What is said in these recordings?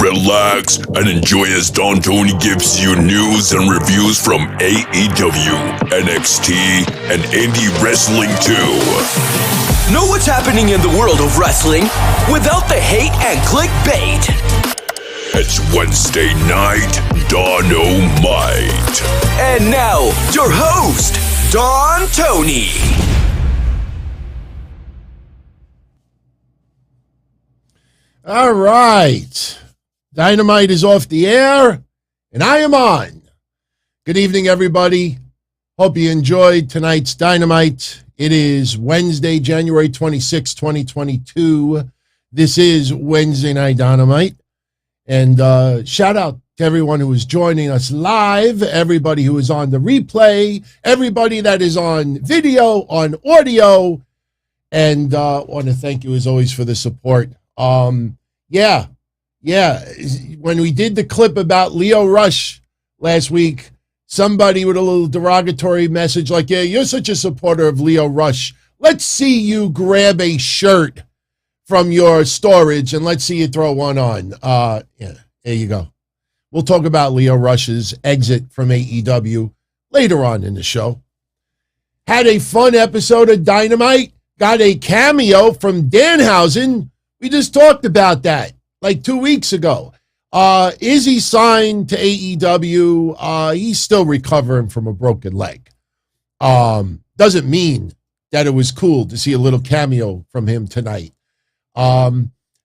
relax, and enjoy as Don Tony gives you news and reviews from AEW, NXT, and indie wrestling too. Know what's happening in the world of wrestling without the hate and clickbait. It's Wednesday night, Dynamite. And now, your host, Don Tony. All right. Dynamite is off the air, and I am on. Good evening, everybody. Hope you enjoyed tonight's Dynamite. It is Wednesday, January 26, 2022. This is Wednesday Night Dynamite. And shout out to everyone who is joining us live, everybody who is on the replay, everybody that is on video, on audio, and want to thank you as always for the support. Yeah. When we did the clip about Lio Rush last week, somebody with a little derogatory message like, yeah, you're such a supporter of Lio Rush. Let's see you grab a shirt from your storage and let's see you throw one on. Yeah, there you go. We'll talk about Lio Rush's exit from AEW later on in the show. Had a fun episode of Dynamite. Got a cameo from Danhausen. We just talked about that like 2 weeks ago. Is he signed to AEW? He's still recovering from a broken leg. Doesn't mean that it was cool to see a little cameo from him tonight.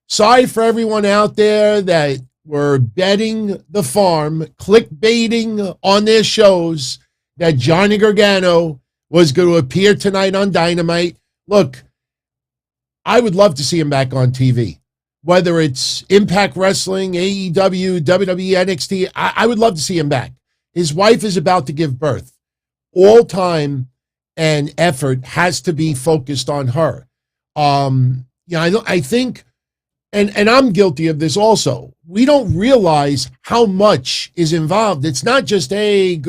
Sorry for everyone out there that were betting the farm, clickbaiting on their shows that Johnny Gargano was going to appear tonight on Dynamite. Look, I would love to see him back on TV, whether it's Impact Wrestling, AEW, WWE, NXT. I would love to see him back. His wife is about to give birth. All time and effort has to be focused on her. I think, and I'm guilty of this also, we don't realize how much is involved. It's not just, hey,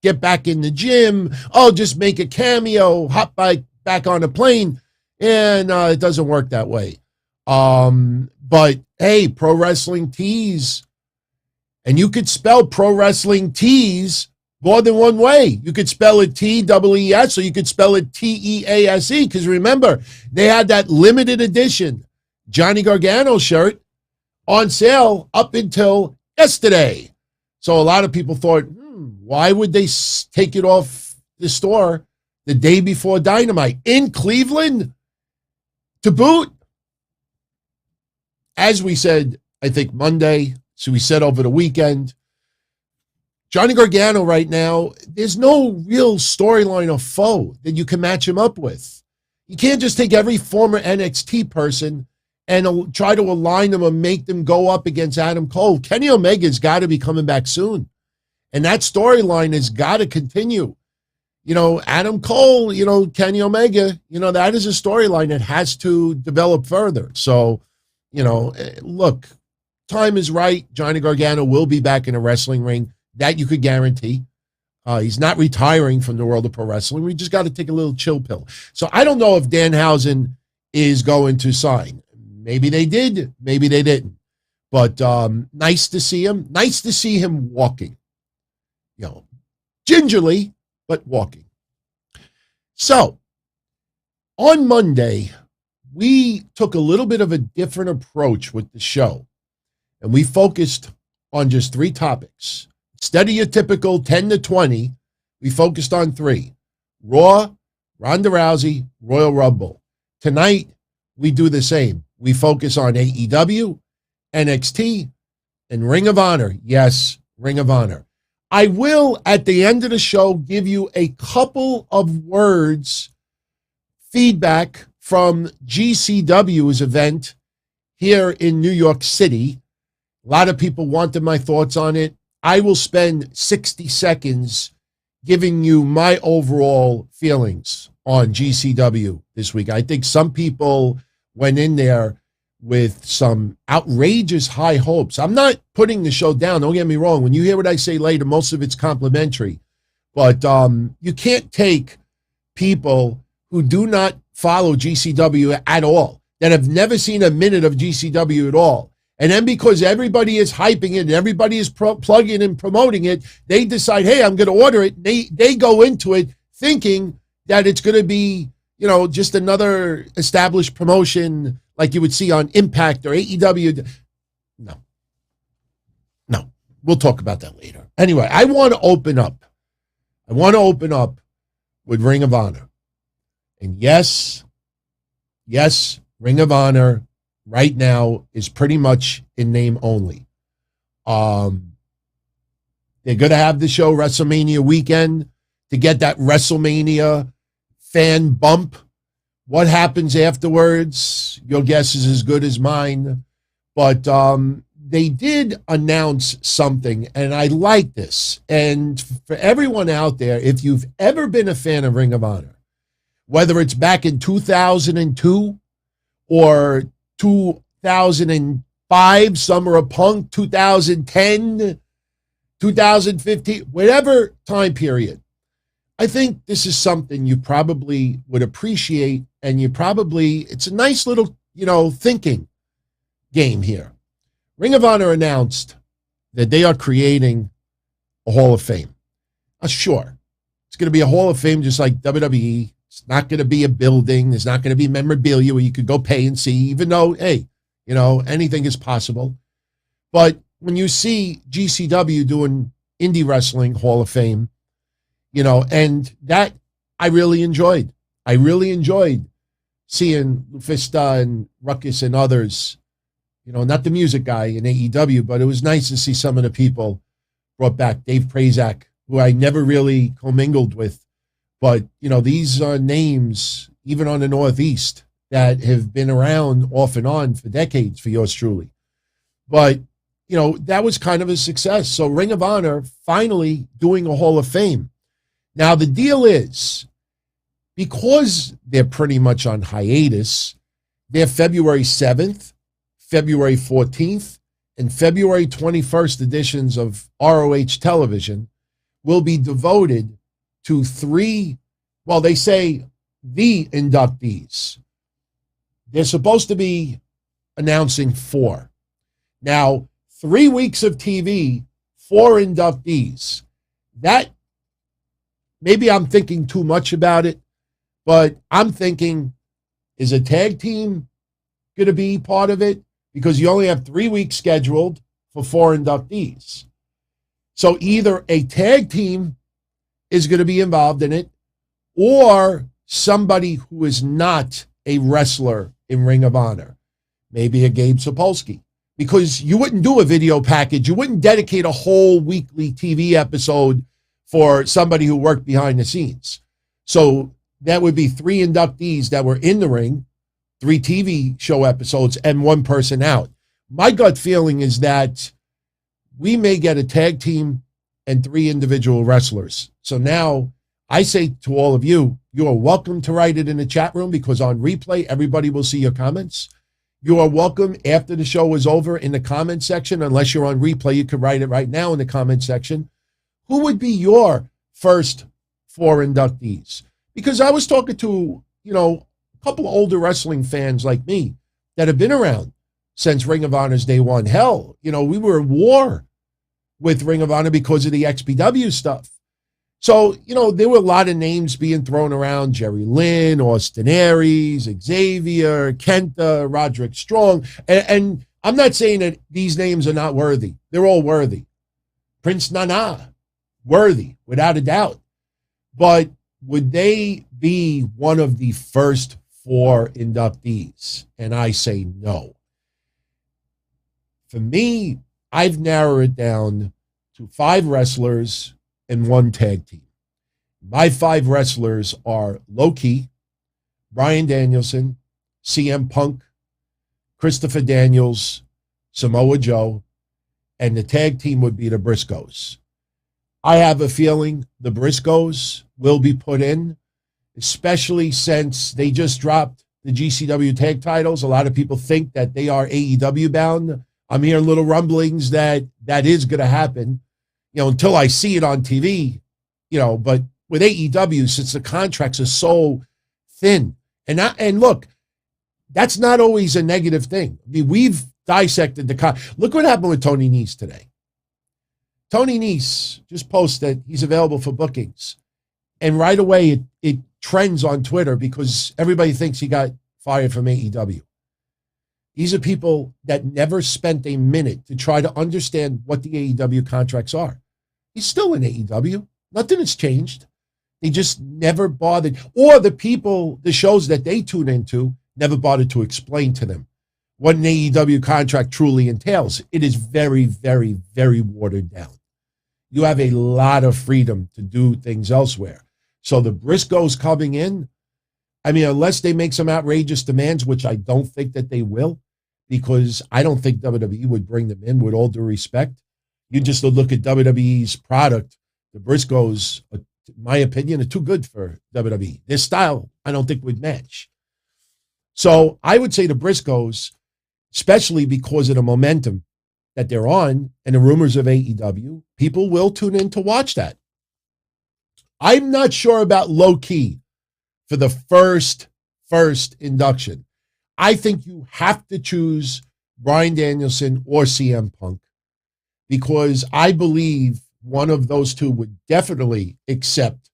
get back in the gym, just make a cameo, hop back on a plane. And it doesn't work that way. But, hey, Pro Wrestling Tees, and you could spell Pro Wrestling Tees more than one way. You could spell it T-E-E-S, or you could spell it T-E-A-S-E, because remember, they had that limited edition Johnny Gargano shirt on sale up until yesterday. So a lot of people thought, why would they take it off the store the day before Dynamite in Cleveland to boot? As we said, I think Monday, so we said over the weekend, Johnny Gargano right now, there's no real storyline or foe that you can match him up with. You can't just take every former NXT person and try to align them and make them go up against Adam Cole. Kenny Omega's got to be coming back soon. And that storyline has got to continue. Adam Cole, Kenny Omega, that is a storyline that has to develop further. So, look, time is right. Johnny Gargano will be back in a wrestling ring. That you could guarantee. He's not retiring from the world of pro wrestling. We just got to take a little chill pill. So I don't know if Danhausen is going to sign. Maybe they did. Maybe they didn't. But nice to see him. Nice to see him walking. Gingerly, but walking. So, on Monday, we took a little bit of a different approach with the show, and we focused on just 3 topics. Instead of your typical 10 to 20, we focused on 3. Raw, Ronda Rousey, Royal Rumble. Tonight, we do the same. We focus on AEW, NXT, and Ring of Honor. Yes, Ring of Honor. I will, at the end of the show, give you a couple of words, feedback from GCW's event here in New York City. A lot of people wanted my thoughts on it. I will spend 60 seconds giving you my overall feelings on GCW this week. I think some people went in there with some outrageous high hopes. I'm not putting the show down. Don't get me wrong. When you hear what I say later, most of it's complimentary. But you can't take people who do not follow GCW at all, that have never seen a minute of GCW at all, And then because everybody is hyping it and everybody is plugging and promoting it, they decide, hey, I'm going to order it. They go into it thinking that it's going to be, just another established promotion like you would see on Impact or AEW. No. We'll talk about that later. Anyway, I want to open up with Ring of Honor. And yes, Ring of Honor right now is pretty much in name only. They're going to have the show WrestleMania weekend to get that WrestleMania fan bump. What happens afterwards, your guess is as good as mine. But they did announce something, and I like this. And for everyone out there, if you've ever been a fan of Ring of Honor, whether it's back in 2002 or 2005, Summer of Punk, 2010, 2015, whatever time period, I think this is something you probably would appreciate, and it's a nice little, thinking game here. Ring of Honor announced that they are creating a Hall of Fame. Sure, it's going to be a Hall of Fame just like WWE. It's not going to be a building. There's not going to be memorabilia where you could go pay and see, even though, hey, anything is possible. But when you see GCW doing indie wrestling Hall of Fame, and that I really enjoyed. I really enjoyed seeing Lufista and Ruckus and others, not the music guy in AEW, but it was nice to see some of the people brought back. Dave Prazak, who I never really commingled with. But, these are names, even on the Northeast, that have been around off and on for decades for yours truly. But, that was kind of a success. So Ring of Honor finally doing a Hall of Fame. Now, the deal is, because they're pretty much on hiatus, they're February 7th, February 14th, and February 21st editions of ROH television will be devoted to they say the inductees. They're supposed to be announcing 4. Now, 3 weeks of TV, 4 inductees. That, maybe I'm thinking too much about it, but I'm thinking, is a tag team going to be part of it? Because you only have 3 weeks scheduled for 4 inductees. So either a tag team is going to be involved in it, or somebody who is not a wrestler in Ring of Honor. Maybe a Gabe Sapolsky. Because you wouldn't do a video package. You wouldn't dedicate a whole weekly TV episode for somebody who worked behind the scenes. So that would be 3 inductees that were in the ring, 3 TV show episodes, and 1 person out. My gut feeling is that we may get a tag team and 3 individual wrestlers. So now I say to all of you, you are welcome to write it in the chat room, because on replay, everybody will see your comments. You are welcome after the show is over in the comment section. Unless you're on replay, you can write it right now in the comment section. Who would be your first 4 inductees? Because I was talking to, a couple of older wrestling fans like me that have been around since Ring of Honor's day one. Hell, we were at war with Ring of Honor because of the XPW stuff. So, there were a lot of names being thrown around: Jerry Lynn, Austin Aries, Xavier, Kenta, Roderick Strong. And I'm not saying that these names are not worthy. They're all worthy. Prince Nana, worthy, without a doubt. But would they be one of the first 4 inductees? And I say no. For me, I've narrowed it down to 5 wrestlers and 1 tag team. My 5 wrestlers are Low-Ki, Bryan Danielson, CM Punk, Christopher Daniels, Samoa Joe, and the tag team would be the Briscoes. I have a feeling the Briscoes will be put in, especially since they just dropped the GCW tag titles. A lot of people think that they are AEW bound. I'm hearing little rumblings that is going to happen, until I see it on TV, but with AEW, since the contracts are so thin, and look, that's not always a negative thing. I mean, we've dissected look what happened with Tony Nese today. Tony Nese just posted he's available for bookings. And right away it trends on Twitter because everybody thinks he got fired from AEW. These are people that never spent a minute to try to understand what the AEW contracts are. He's still in AEW. Nothing has changed. They just never bothered. Or the shows that they tune into, never bothered to explain to them what an AEW contract truly entails. It is very, very, very watered down. You have a lot of freedom to do things elsewhere. So the Briscoes coming in, I mean, unless they make some outrageous demands, which I don't think that they will, because I don't think WWE would bring them in with all due respect. You just look at WWE's product. The Briscoes, in my opinion, are too good for WWE. Their style, I don't think would match. So I would say the Briscoes, especially because of the momentum that they're on and the rumors of AEW, people will tune in to watch that. I'm not sure about low key for the first induction. I think you have to choose Bryan Danielson or CM Punk because I believe one of those two would definitely accept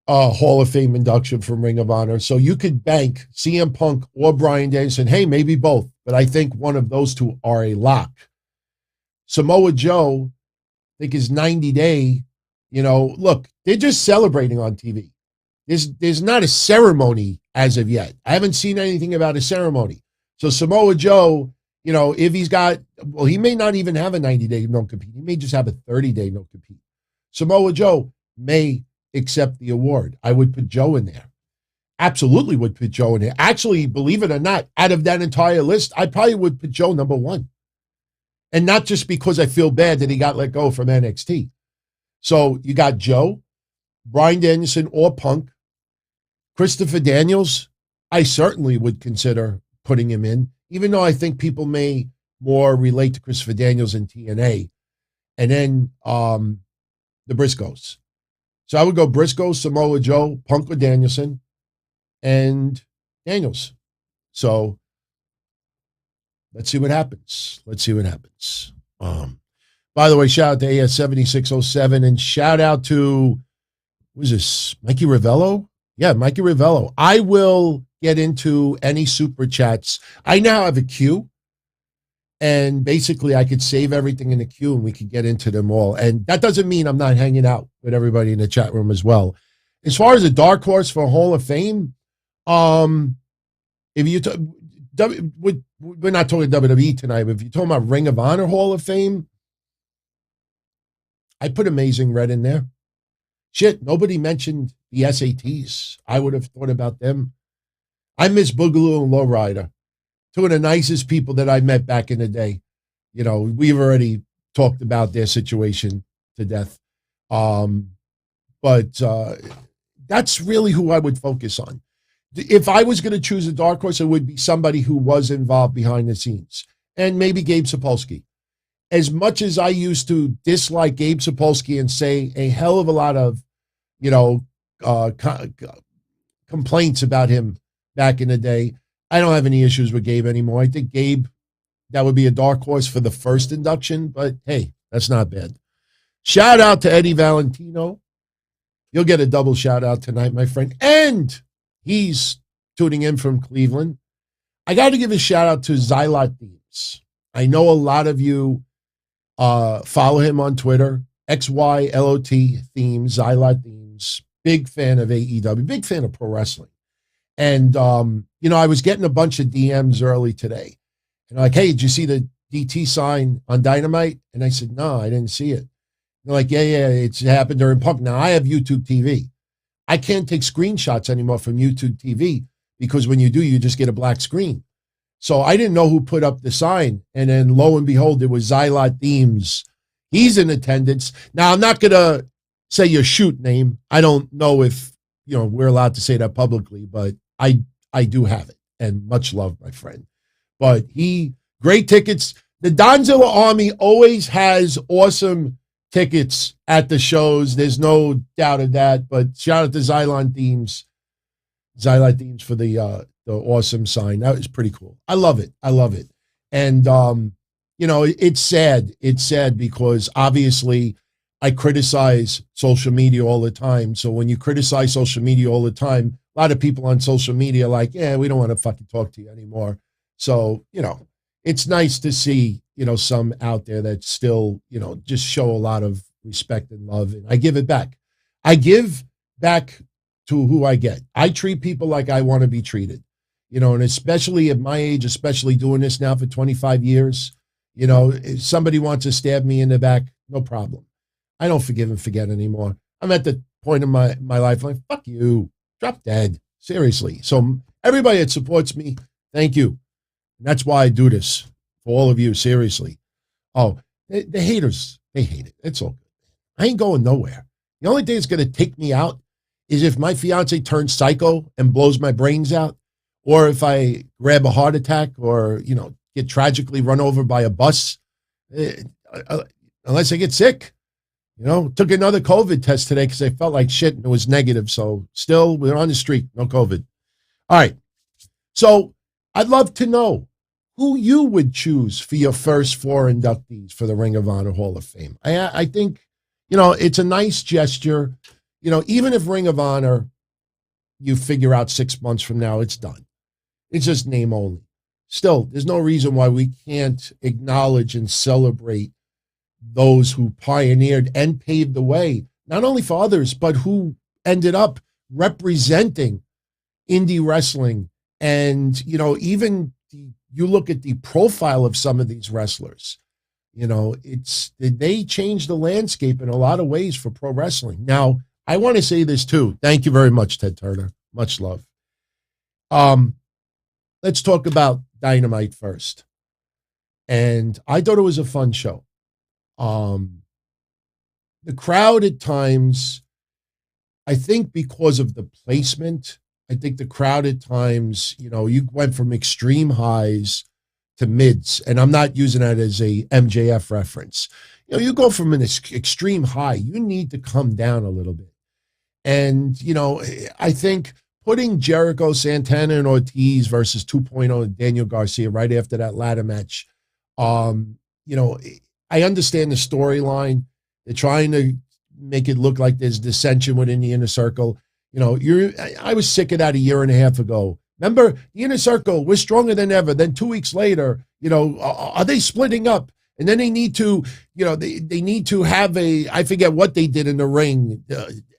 a Hall of Fame induction from Ring of Honor. So you could bank CM Punk or Bryan Danielson. Hey, maybe both, but I think one of those two are a lock. Samoa Joe, I think his 90-day, look, they're just celebrating on TV. There's not a ceremony as of yet. I haven't seen anything about a ceremony. So Samoa Joe, if he's got, well, he may not even have a 90-day no-compete. He may just have a 30-day no-compete. Samoa Joe may accept the award. I would put Joe in there. Absolutely would put Joe in there. Actually, believe it or not, out of that entire list, I probably would put Joe number one. And not just because I feel bad that he got let go from NXT. So you got Joe, Bryan Danielson or Punk, Christopher Daniels, I certainly would consider putting him in, even though I think people may more relate to Christopher Daniels in TNA. And then the Briscoes. So I would go Briscoes, Samoa Joe, Punk or Danielson, and Daniels. So let's see what happens. By the way, shout out to AS7607 and shout out to, who's this, Mikey Ravello? Yeah, Mikey Ravello. I will get into any super chats. I now have a queue, and basically I could save everything in the queue and we could get into them all. And that doesn't mean I'm not hanging out with everybody in the chat room as well. As far as a dark horse for Hall of Fame, if you we're not talking WWE tonight, but if you're talking about Ring of Honor Hall of Fame, I put Amazing Red in there. Shit, nobody mentioned the SATs. I would have thought about them. I miss Boogaloo and Lowrider, two of the nicest people that I met back in the day. We've already talked about their situation to death. But that's really who I would focus on. If I was going to choose a dark horse, it would be somebody who was involved behind the scenes, and maybe Gabe Sapolsky. As much as I used to dislike Gabe Sapolsky and say a hell of a lot of, complaints about him back in the day, I don't have any issues with Gabe anymore. I think Gabe, that would be a dark horse for the first induction, but hey, that's not bad. Shout out to Eddie Valentino. You'll get a double shout out tonight, my friend. And he's tuning in from Cleveland. I got to give a shout out to Xylot Themes. I know a lot of you follow him on Twitter, XYLOT Themes, Xylot Themes. Big fan of AEW, big fan of pro wrestling. And, I was getting a bunch of DMs early today. And like, hey, did you see the DT sign on Dynamite? And I said, no, I didn't see it. They're like, yeah, it's happened during Punk. Now, I have YouTube TV. I can't take screenshots anymore from YouTube TV because when you do, you just get a black screen. So I didn't know who put up the sign. And then lo and behold, it was Xylot Themes. He's in attendance. Now, I'm not going to say your shoot name. I don't know if, we're allowed to say that publicly, but I do have it. And much love, my friend. But great tickets. The Donzilla Army always has awesome tickets at the shows. There's no doubt of that. But shout out to Xylot Themes for the awesome sign. That was pretty cool. I love it. And, it's sad. It's sad because obviously I criticize social media all the time. So when you criticize social media all the time, a lot of people on social media are like, yeah, we don't want to fucking talk to you anymore. So, it's nice to see, some out there that still, just show a lot of respect and love. And I give it back. I give back to who I get. I treat people like I want to be treated, and especially at my age, especially doing this now for 25 years, if somebody wants to stab me in the back, no problem. I don't forgive and forget anymore. I'm at the point in my life like, fuck you, drop dead, seriously. So everybody that supports me, thank you. And that's why I do this for all of you, seriously. Oh, the haters, they hate it. It's all good. I ain't going nowhere. The only thing that's going to take me out is if my fiance turns psycho and blows my brains out, or if I grab a heart attack or, get tragically run over by a bus, unless I get sick. Took another COVID test today because I felt like shit and it was negative. So still, we're on the street, no COVID. All right. So I'd love to know who you would choose for your first 4 inductees for the Ring of Honor Hall of Fame. I think, it's a nice gesture. Even if Ring of Honor, you figure out 6 months from now, it's done. It's just name only. Still, there's no reason why we can't acknowledge and celebrate those who pioneered and paved the way, not only for others, but who ended up representing indie wrestling. And, even you look at the profile of some of these wrestlers, they changed the landscape in a lot of ways for pro wrestling. Now, I want to say this too. Thank you very much, Ted Turner. Much love. Let's talk about Dynamite first. And I thought it was a fun show. The crowd at times, I think because of the placement, I think the crowd at times, you went from extreme highs to mids, and I'm not using that as a MJF reference. You go from an extreme high, you need to come down a little bit. And, I think putting Jericho, Santana, and Ortiz versus 2.0 Daniel Garcia right after that ladder match, I understand the storyline. They're trying to make it look like there's dissension within the Inner Circle. I was sick of that a year and a half ago. Remember, the Inner Circle, we're stronger than ever. Then 2 weeks later, are they splitting up? And then they need to, they need to have I forget what they did in the ring.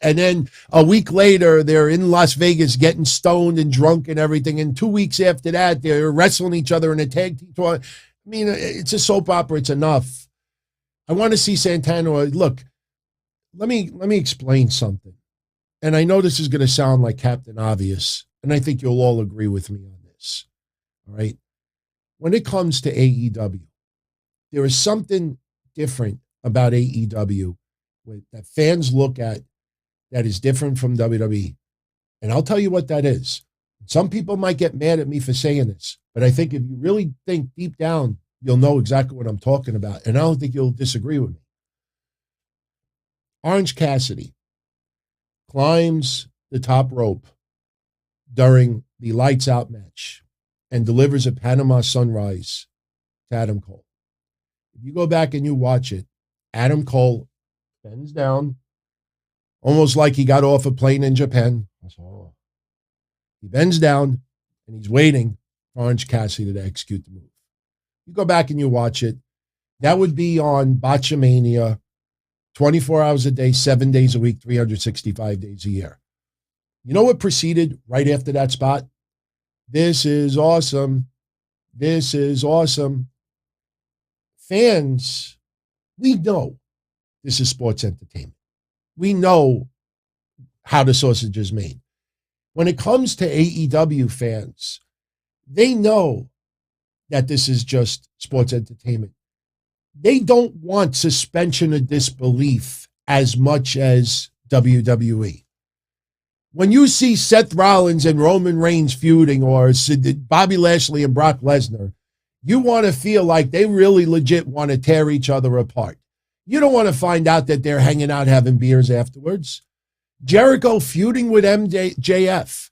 And then a week later, they're in Las Vegas getting stoned and drunk and everything. And 2 weeks after that, they're wrestling each other in a tag team tournament. I mean, it's a soap opera. It's enough. I want to see Santana. Look, let me explain something. And I know this is going to sound like Captain Obvious, and I think you'll all agree with me on this. All right. When it comes to AEW, there is something different about AEW that fans look at that is different from WWE. And I'll tell you what that is. Some people might get mad at me for saying this, but I think if you really think deep down, you'll know exactly what I'm talking about. And I don't think you'll disagree with me. Orange Cassidy climbs the top rope during the Lights Out match and delivers a Panama Sunrise to Adam Cole. If you go back and you watch it, Adam Cole bends down, almost like he got off a plane in Japan. He bends down and he's waiting for Orange Cassidy to execute the move. You go back and you watch it, that would be on Botchamania, 24 hours a day, 7 days a week, 365 days a year. You know what preceded right after that spot? This is awesome. This is awesome. Fans, we know this is sports entertainment. We know how the sausage is made. When it comes to AEW fans, they know that this is just sports entertainment. They don't want suspension of disbelief as much as WWE. When you see Seth Rollins and Roman Reigns feuding, or Bobby Lashley and Brock Lesnar, you want to feel like they really legit want to tear each other apart. You don't want to find out that they're hanging out having beers afterwards. Jericho feuding with MJF,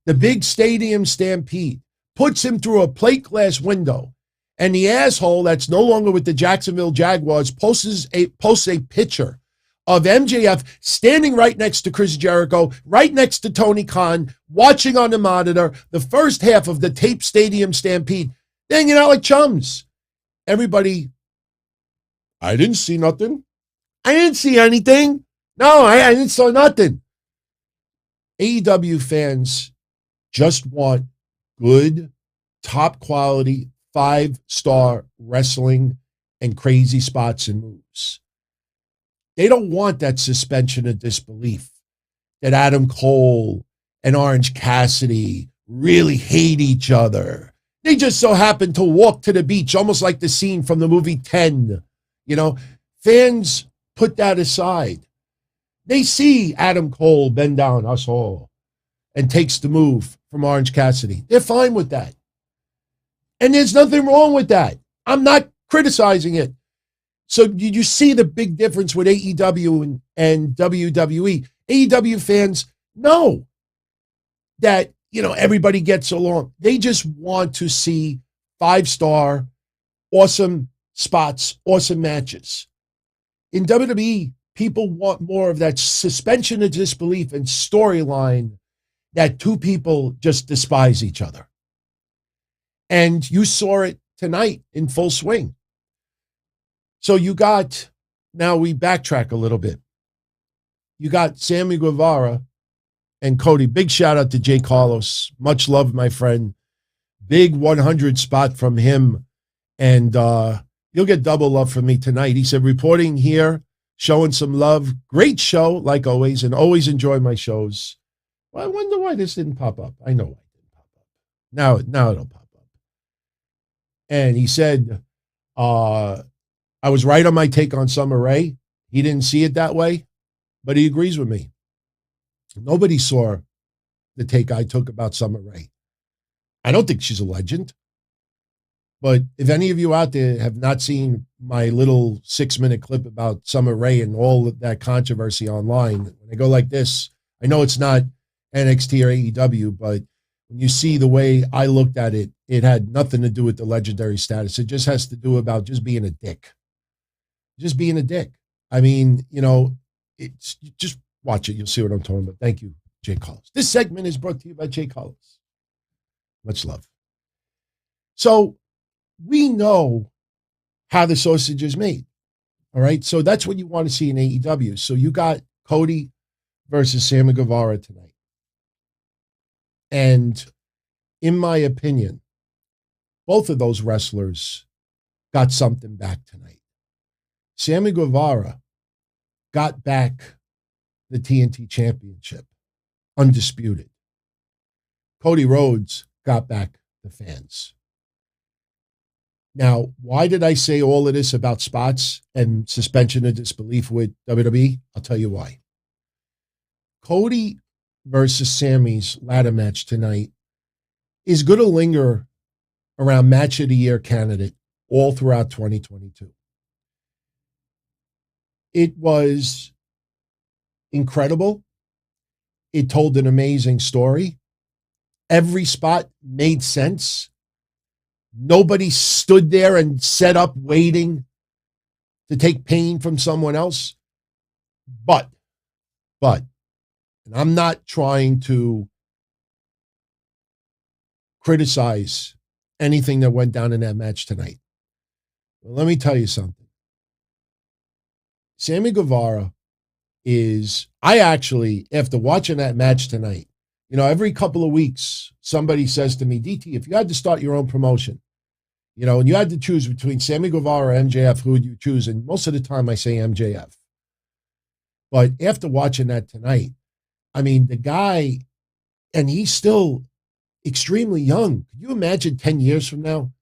the big stadium stampede, puts him through a plate glass window. And the asshole that's no longer with the Jacksonville Jaguars posts a picture of MJF standing right next to Chris Jericho, right next to Tony Khan, watching on the monitor the first half of the Tape Stadium Stampede, hanging out like chums. Everybody, I didn't see nothing. I didn't see anything. No, I didn't see nothing. AEW fans just want good, top quality, 5-star wrestling and crazy spots and moves. They don't want that suspension of disbelief that Adam Cole and Orange Cassidy really hate each other. They just so happen to walk to the beach, almost like the scene from the movie 10. You know, fans put that aside. They see Adam Cole bend down us all and takes the move from Orange Cassidy. They're fine with that. And there's nothing wrong with that. I'm not criticizing it. So you see the big difference with AEW and WWE. AEW fans know that, everybody gets along. They just want to see 5-star, awesome spots, awesome matches. In WWE, people want more of that suspension of disbelief and storyline that two people just despise each other. And you saw it tonight in full swing. So now we backtrack a little bit. You got Sammy Guevara and Cody. Big shout out to Jay Carlos. Much love, my friend. Big 100 spot from him. And you'll get double love from me tonight. He said, reporting here, showing some love. Great show, like always, and always enjoy my shows. Well, I wonder why this didn't pop up. I know why it didn't pop up. Now it'll pop up. And he said, I was right on my take on Summer Rae. He didn't see it that way, but he agrees with me. Nobody saw the take I took about Summer Rae. I don't think she's a legend. But if any of you out there have not seen my little 6-minute clip about Summer Rae and all of that controversy online, when I go like this, I know it's not NXT or AEW, but when you see the way I looked at it, it had nothing to do with the legendary status. It just has to do about just being a dick. Just being a dick. I mean, it's just watch it. You'll see what I'm talking about. Thank you, Jay Collins. This segment is brought to you by Jay Collins. Much love. So we know how the sausage is made. All right. So that's what you want to see in AEW. So you got Cody versus Sammy Guevara tonight. And in my opinion, both of those wrestlers got something back tonight. Sammy Guevara got back the TNT Championship, undisputed. Cody Rhodes got back the fans. Now, why did I say all of this about spots and suspension of disbelief with WWE? I'll tell you why. Cody versus Sammy's ladder match tonight is going to linger around match of the year candidate all throughout 2022. It was incredible. It told an amazing story. Every spot made sense. Nobody stood there and set up waiting to take pain from someone else. But, and I'm not trying to criticize anything that went down in that match tonight. But let me tell you something. Sammy Guevara I actually, after watching that match tonight, every couple of weeks, somebody says to me, DT, if you had to start your own promotion, and you had to choose between Sammy Guevara or MJF, who would you choose? And most of the time I say MJF. But after watching that tonight, I mean, the guy, and he's still extremely young. Could you imagine 10 years from now,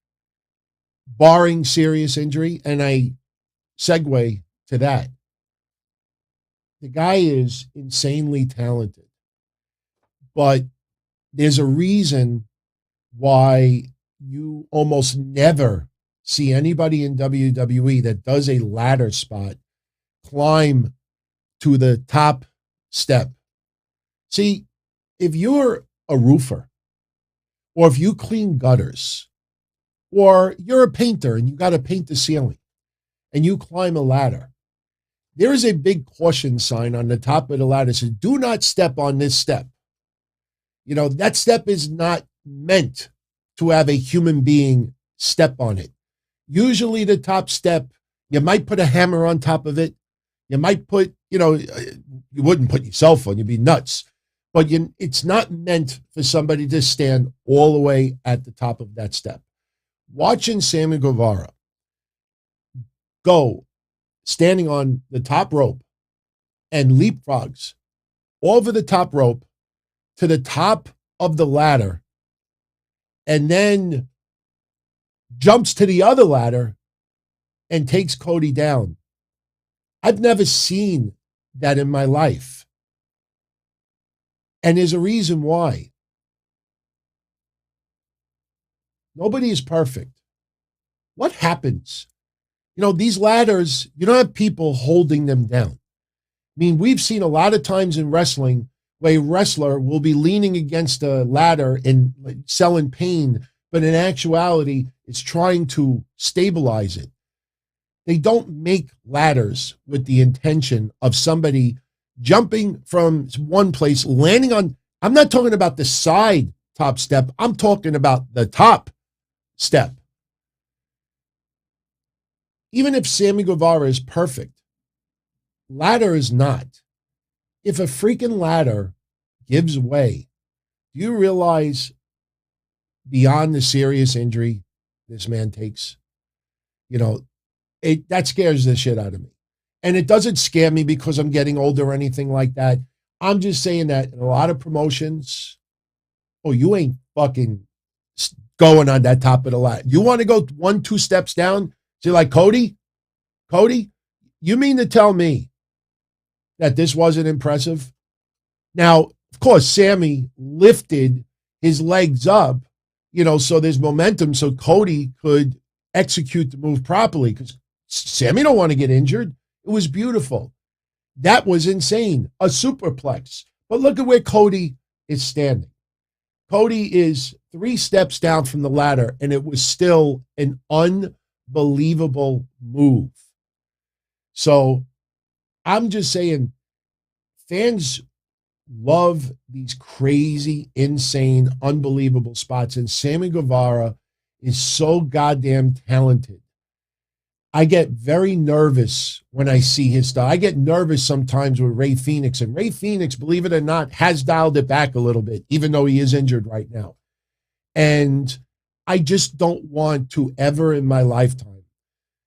barring serious injury? And I segue to that. The guy is insanely talented, but there's a reason why you almost never see anybody in WWE that does a ladder spot climb to the top step. See, if you're a roofer or if you clean gutters Or you're a painter and you got to paint the ceiling and you climb a ladder. There is a big caution sign on the top of the ladder that says, do not step on this step. You know, that step is not meant to have a human being step on it. Usually the top step, you might put a hammer on top of it. You might put, you know, you wouldn't put your cell phone, you'd be nuts. But it's not meant for somebody to stand all the way at the top of that step. Watching Sammy Guevara go standing on the top rope and leapfrogs over the top rope to the top of the ladder and then jumps to the other ladder and takes Cody down. I've never seen that in my life. And there's a reason why. Nobody is perfect. What happens? You know, these ladders, you don't have people holding them down. I mean, we've seen a lot of times in wrestling where a wrestler will be leaning against a ladder and selling pain, but in actuality, it's trying to stabilize it. They don't make ladders with the intention of somebody jumping from one place, landing on, I'm not talking about the side top step, I'm talking about the top step. Even if Sammy Guevara is perfect, ladder is not. If a freaking ladder gives way, do you realize beyond the serious injury this man takes? You know, that scares the shit out of me. And it doesn't scare me because I'm getting older or anything like that. I'm just saying that in a lot of promotions, oh, you ain't fucking going on that top of the ladder. You want to go 1-2 steps down? So you're like, Cody, you mean to tell me that this wasn't impressive? Now, of course, Sammy lifted his legs up, you know, so there's momentum so Cody could execute the move properly because Sammy don't want to get injured. It was beautiful. That was insane. A superplex. But look at where Cody is standing. Cody is 3 steps down from the ladder, and it was still an unbelievable move. So I'm just saying, fans love these crazy, insane, unbelievable spots, and Sammy Guevara is so goddamn talented. I get very nervous when I see his stuff. I get nervous sometimes with Ray Phoenix, and Ray Phoenix, believe it or not, has dialed it back a little bit, even though he is injured right now. And I just don't want to ever in my lifetime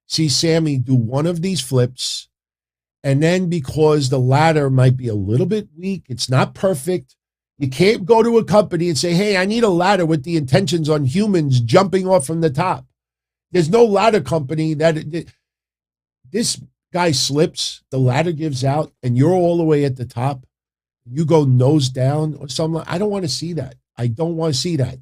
see Sammy do one of these flips, and then because the ladder might be a little bit weak, it's not perfect, you can't go to a company and say, hey, I need a ladder with the intentions on humans jumping off from the top. There's no ladder company that this guy slips, the ladder gives out, and you're all the way at the top. You go nose down or something. I don't want to see that. I don't want to see that.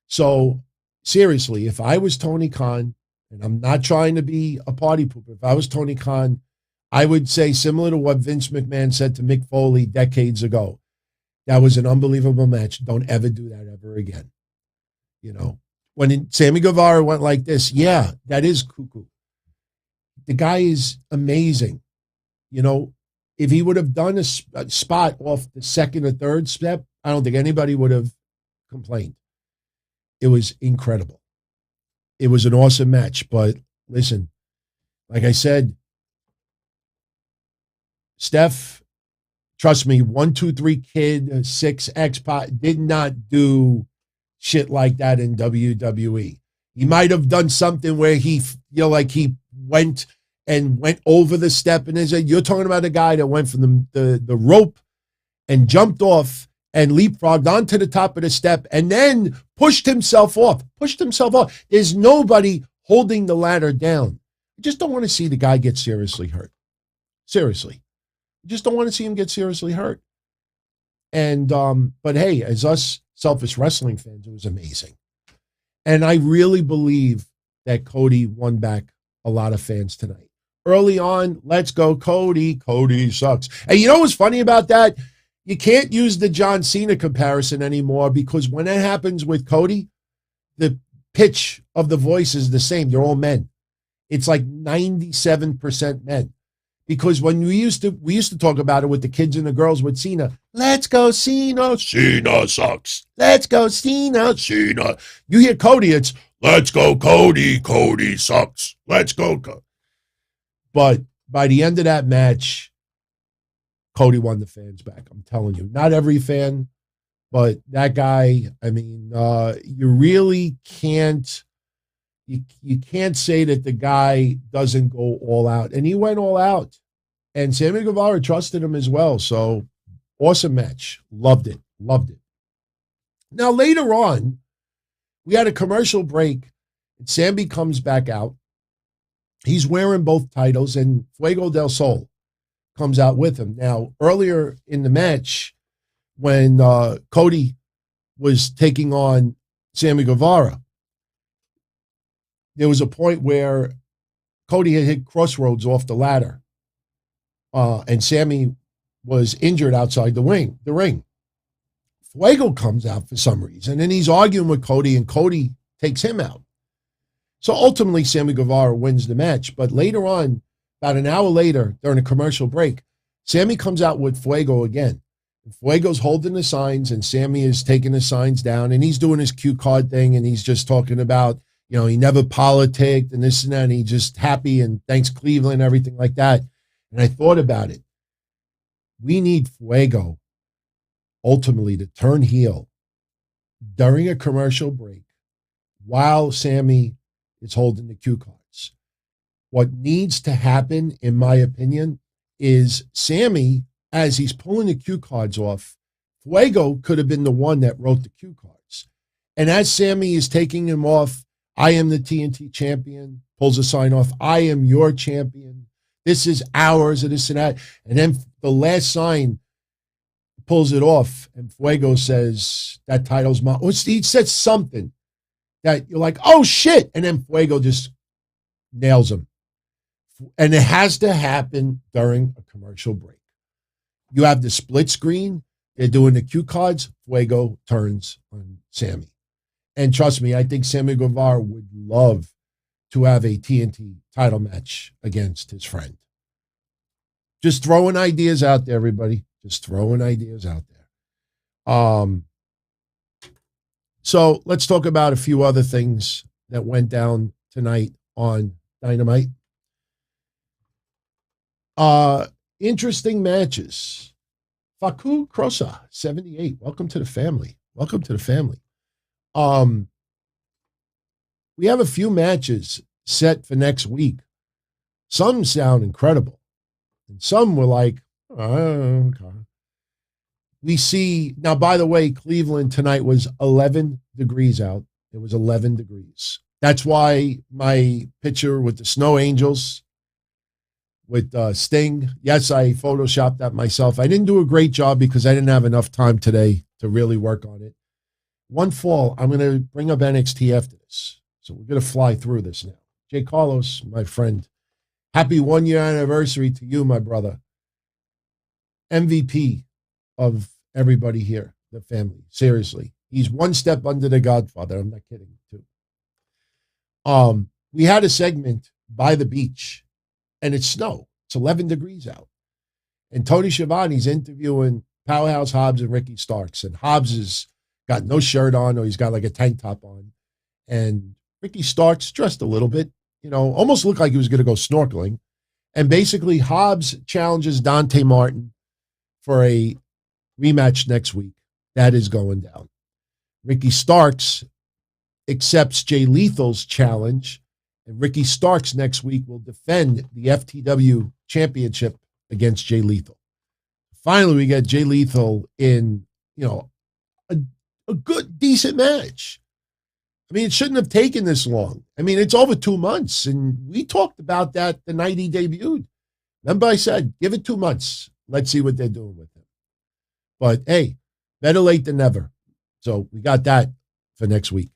So seriously, if I was Tony Khan, and I'm not trying to be a party pooper, if I was Tony Khan, I would say similar to what Vince McMahon said to Mick Foley decades ago. That was an unbelievable match. Don't ever do that ever again. You know, when Sammy Guevara went like this, yeah, that is cuckoo. The guy is amazing. You know, if he would have done a spot off the second or third step, I don't think anybody would have complained. It was incredible. It was an awesome match. But listen, like I said, Steph, trust me, 1, 2, 3 Kid, 6 X-Pac did not do shit like that in WWE. He might have done something where he, you know, like he went over the step, and you're talking about a guy that went from the rope and jumped off and leapfrogged onto the top of the step and then pushed himself off. There's nobody holding the ladder down. I just don't want to see the guy get seriously hurt. Seriously. I just don't want to see him get seriously hurt. And, but hey, as us selfish wrestling fans, it was amazing. And I really believe that Cody won back a lot of fans tonight. Early on, let's go Cody. Cody sucks. And you know what's funny about that? You can't use the John Cena comparison anymore because when that happens with Cody, the pitch of the voice is the same. They're all men. It's like 97% men. Because when we used to talk about it with the kids and the girls with Cena. Let's go, Cena. Cena sucks. Let's go, Cena. Cena. You hear Cody, it's let's go, Cody. Cody sucks. Let's go, Cody. But by the end of that match, Cody won the fans back. I'm telling you. Not every fan, but that guy, I mean, you really can't, you can't say that the guy doesn't go all out. And he went all out. And Sammy Guevara trusted him as well. So, awesome match. Loved it. Loved it. Now, later on, we had a commercial break. And Sammy comes back out. He's wearing both titles. And Fuego Del Sol comes out with him. Now, earlier in the match, when Cody was taking on Sammy Guevara, there was a point where Cody had hit Crossroads off the ladder, and Sammy was injured outside the ring. Fuego comes out for some reason, and he's arguing with Cody, and Cody takes him out. So ultimately, Sammy Guevara wins the match. But later on, about an hour later, during a commercial break, Sammy comes out with Fuego again. And Fuego's holding the signs, and Sammy is taking the signs down, and he's doing his cue card thing, and he's just talking about, you know, he never politicked and this and that, and he just happy and thanks Cleveland, everything like that. And I thought about it. We need Fuego ultimately to turn heel during a commercial break while Sammy is holding the cue cards. What needs to happen, in my opinion, is Sammy, as he's pulling the cue cards off, Fuego could have been the one that wrote the cue cards. And as Sammy is taking them off, I am the TNT champion, pulls a sign off, I am your champion. This is ours, and this and that. And then the last sign pulls it off, and Fuego says, that title's mine. He said something that you're like, oh, shit. And then Fuego just nails him. And it has to happen during a commercial break. You have the split screen. They're doing the cue cards. Fuego turns on Sammy. And trust me, I think Sammy Guevara would love to have a TNT title match against his friend. Just throwing ideas out there, everybody. Just throwing ideas out there. So let's talk about a few other things that went down tonight on Dynamite. Interesting matches. Faku Krosa, 78. Welcome to the family. Welcome to the family. We have a few matches set for next week. Some sound incredible, and some were like, oh, okay. We see, now, by the way, Cleveland tonight was 11 degrees out. It was 11 degrees. That's why my picture with the snow angels with Sting, yes, I photoshopped that myself. I didn't do a great job because I didn't have enough time today to really work on it. One fall, I'm going to bring up NXT after this. So we're going to fly through this now. Jay Carlos, my friend, happy 1 year anniversary to you, my brother. MVP of everybody here, the family. Seriously. He's one step under the Godfather. I'm not kidding, too. We had a segment by the beach, and it's snow. It's 11 degrees out. And Tony Schiavone's interviewing Powerhouse Hobbs and Ricky Starks. And Hobbs is got no shirt on, or he's got like a tank top on. And Ricky Starks dressed a little bit, you know, almost looked like he was going to go snorkeling. And basically Hobbs challenges Dante Martin for a rematch next week. That is going down. Ricky Starks accepts Jay Lethal's challenge, and Ricky Starks next week will defend the FTW championship against Jay Lethal. Finally, we get Jay Lethal in, you know, a good, decent match. I mean, it shouldn't have taken this long. I mean, it's over 2 months, and we talked about that the night he debuted. Remember I said, give it 2 months. Let's see what they're doing with him. But, hey, better late than never. So we got that for next week.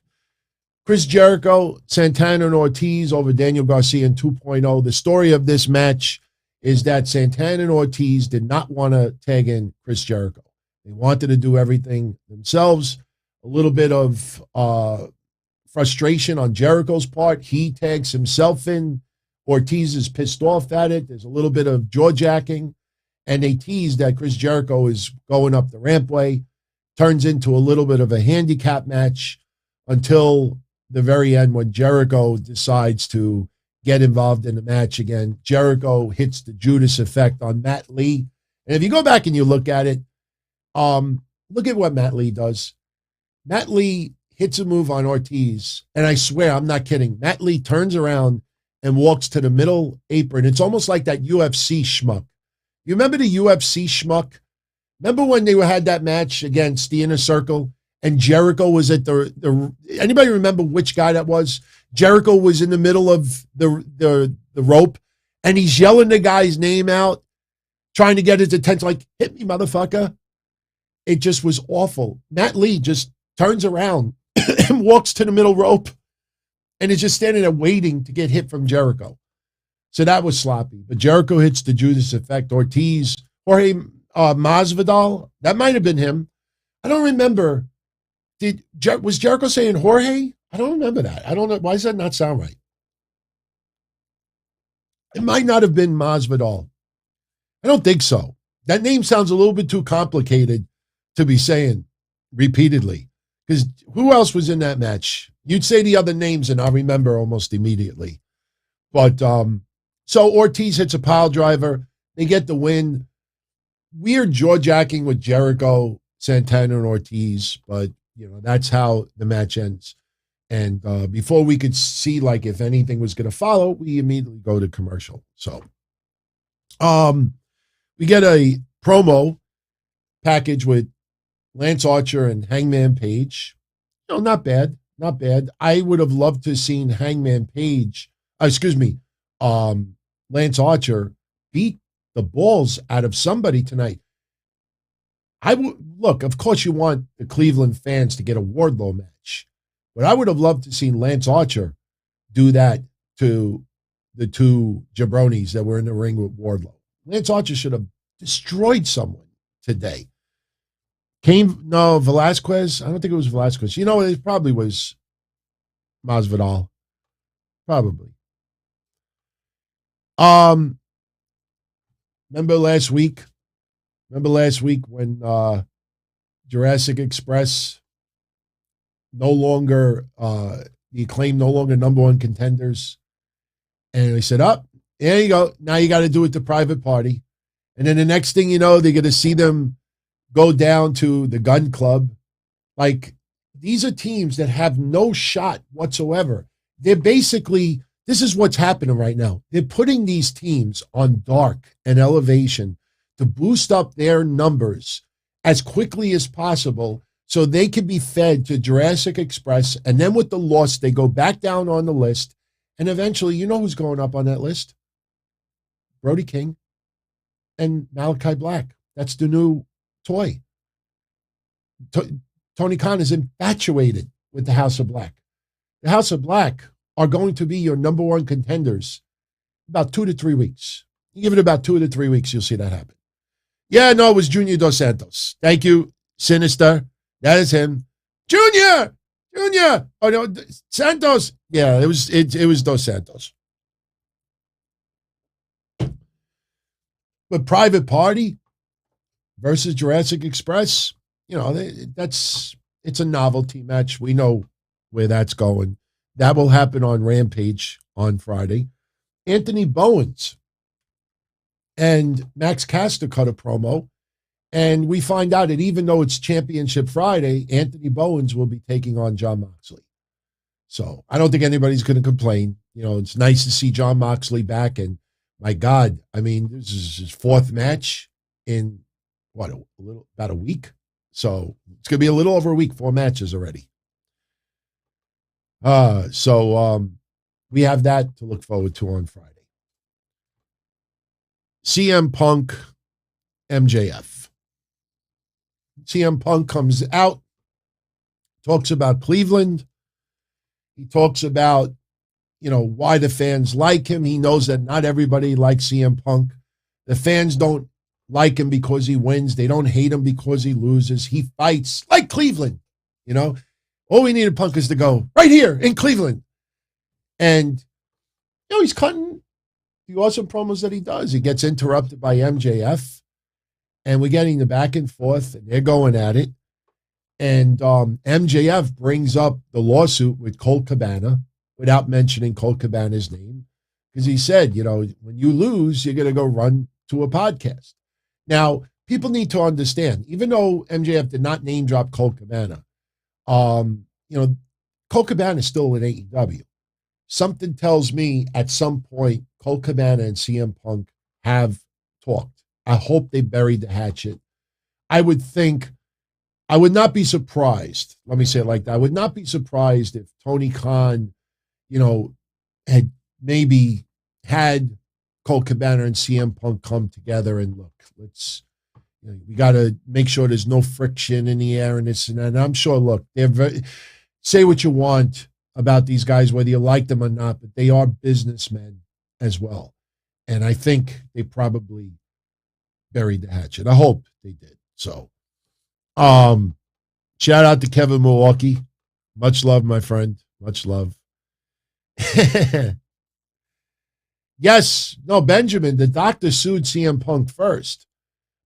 Chris Jericho, Santana, and Ortiz over Daniel Garcia in 2.0. The story of this match is that Santana and Ortiz did not want to tag in Chris Jericho. They wanted to do everything themselves. A little bit of frustration on Jericho's part. He tags himself in. Ortiz is pissed off at it. There's a little bit of jaw-jacking. And they tease that Chris Jericho is going up the rampway. Turns into a little bit of a handicap match until the very end when Jericho decides to get involved in the match again. Jericho hits the Judas effect on Matt Lee. And if you go back and you look at it, look at what Matt Lee does. Matt Lee hits a move on Ortiz, and I swear, I'm not kidding. Matt Lee turns around and walks to the middle apron. It's almost like that UFC schmuck. You remember the UFC schmuck? Remember when they had that match against the Inner Circle and Jericho was at the anybody remember which guy that was? Jericho was in the middle of the rope and he's yelling the guy's name out, trying to get his attention, like, hit me, motherfucker. It just was awful. Matt Lee just turns around and walks to the middle rope and is just standing there waiting to get hit from Jericho. So that was sloppy. But Jericho hits the Judas effect. Ortiz, Jorge Masvidal, that might have been him. I don't remember. Was Jericho saying Jorge? I don't remember that. I don't know. Why does that not sound right? It might not have been Masvidal. I don't think so. That name sounds a little bit too complicated to be saying repeatedly. Because who else was in that match? You'd say the other names and I'll remember almost immediately. But so Ortiz hits a pile driver. They get the win. Weird jaw-jacking with Jericho, Santana, and Ortiz. But, you know, that's how the match ends. And before we could see, like, if anything was going to follow, we immediately go to commercial. So we get a promo package with Lance Archer and Hangman Page. No, not bad. Not bad. I would have loved to have seen Hangman Page, Lance Archer beat the balls out of somebody tonight. I would look, of course you want the Cleveland fans to get a Wardlow match, but I would have loved to see Lance Archer do that to the two jabronis that were in the ring with Wardlow. Lance Archer should have destroyed someone today. Velasquez. I don't think it was Velasquez. You know, it probably was Masvidal. Probably. Remember last week when Jurassic Express no longer, the Acclaim no longer number one contenders. And they said, there you go. Now you got to do it to Private Party. And then the next thing you know, they're going to see them go down to the Gun Club. Like, these are teams that have no shot whatsoever. They're basically, this is what's happening right now. They're putting these teams on Dark and Elevation to boost up their numbers as quickly as possible so they can be fed to Jurassic Express. And then with the loss, they go back down on the list. And eventually, you know who's going up on that list? Brody King and Malachi Black. That's the new toy. Tony Khan is infatuated with the House of Black. The House of Black are going to be your number one contenders about 2 to 3 weeks. You give it about 2 to 3 weeks, you'll see that happen. Yeah, no, it was Junior Dos Santos. Thank you, Sinister. That is him. Junior. Oh no, Santos. Yeah, it was Dos Santos. But Private Party versus Jurassic Express, you know, it's a novelty match. We know where that's going. That will happen on Rampage on Friday. Anthony Bowens and Max Caster cut a promo, and we find out that even though it's Championship Friday, Anthony Bowens will be taking on Jon Moxley. So I don't think anybody's going to complain. You know, it's nice to see Jon Moxley back, and my God, I mean, this is his fourth match in about a week. So it's going to be a little over a week, 4 matches already. So we have that to look forward to on Friday. CM Punk, MJF. CM Punk comes out, talks about Cleveland. He talks about, you know, why the fans like him. He knows that not everybody likes CM Punk. The fans don't like him because he wins. They don't hate him because he loses. He fights like Cleveland, you know. All we needed Punk is to go right here in Cleveland. And, he's cutting the awesome promos that he does. He gets interrupted by MJF, and we're getting the back and forth, and they're going at it. And MJF brings up the lawsuit with Colt Cabana without mentioning Colt Cabana's name, because he said, when you lose, you're going to go run to a podcast. Now, people need to understand, even though MJF did not name drop Colt Cabana, Colt Cabana is still in AEW. Something tells me at some point Colt Cabana and CM Punk have talked. I hope they buried the hatchet. I would not be surprised. Let me say it like that. I would not be surprised if Tony Khan, had maybe had Colt Cabana and CM Punk come together and look, we got to make sure there's no friction in the air and this and that. And I'm sure, look, say what you want about these guys, whether you like them or not, but they are businessmen as well. And I think they probably buried the hatchet. I hope they did. So, shout out to Kevin Milwaukee. Much love, my friend. Much love. Benjamin, the doctor sued CM Punk first.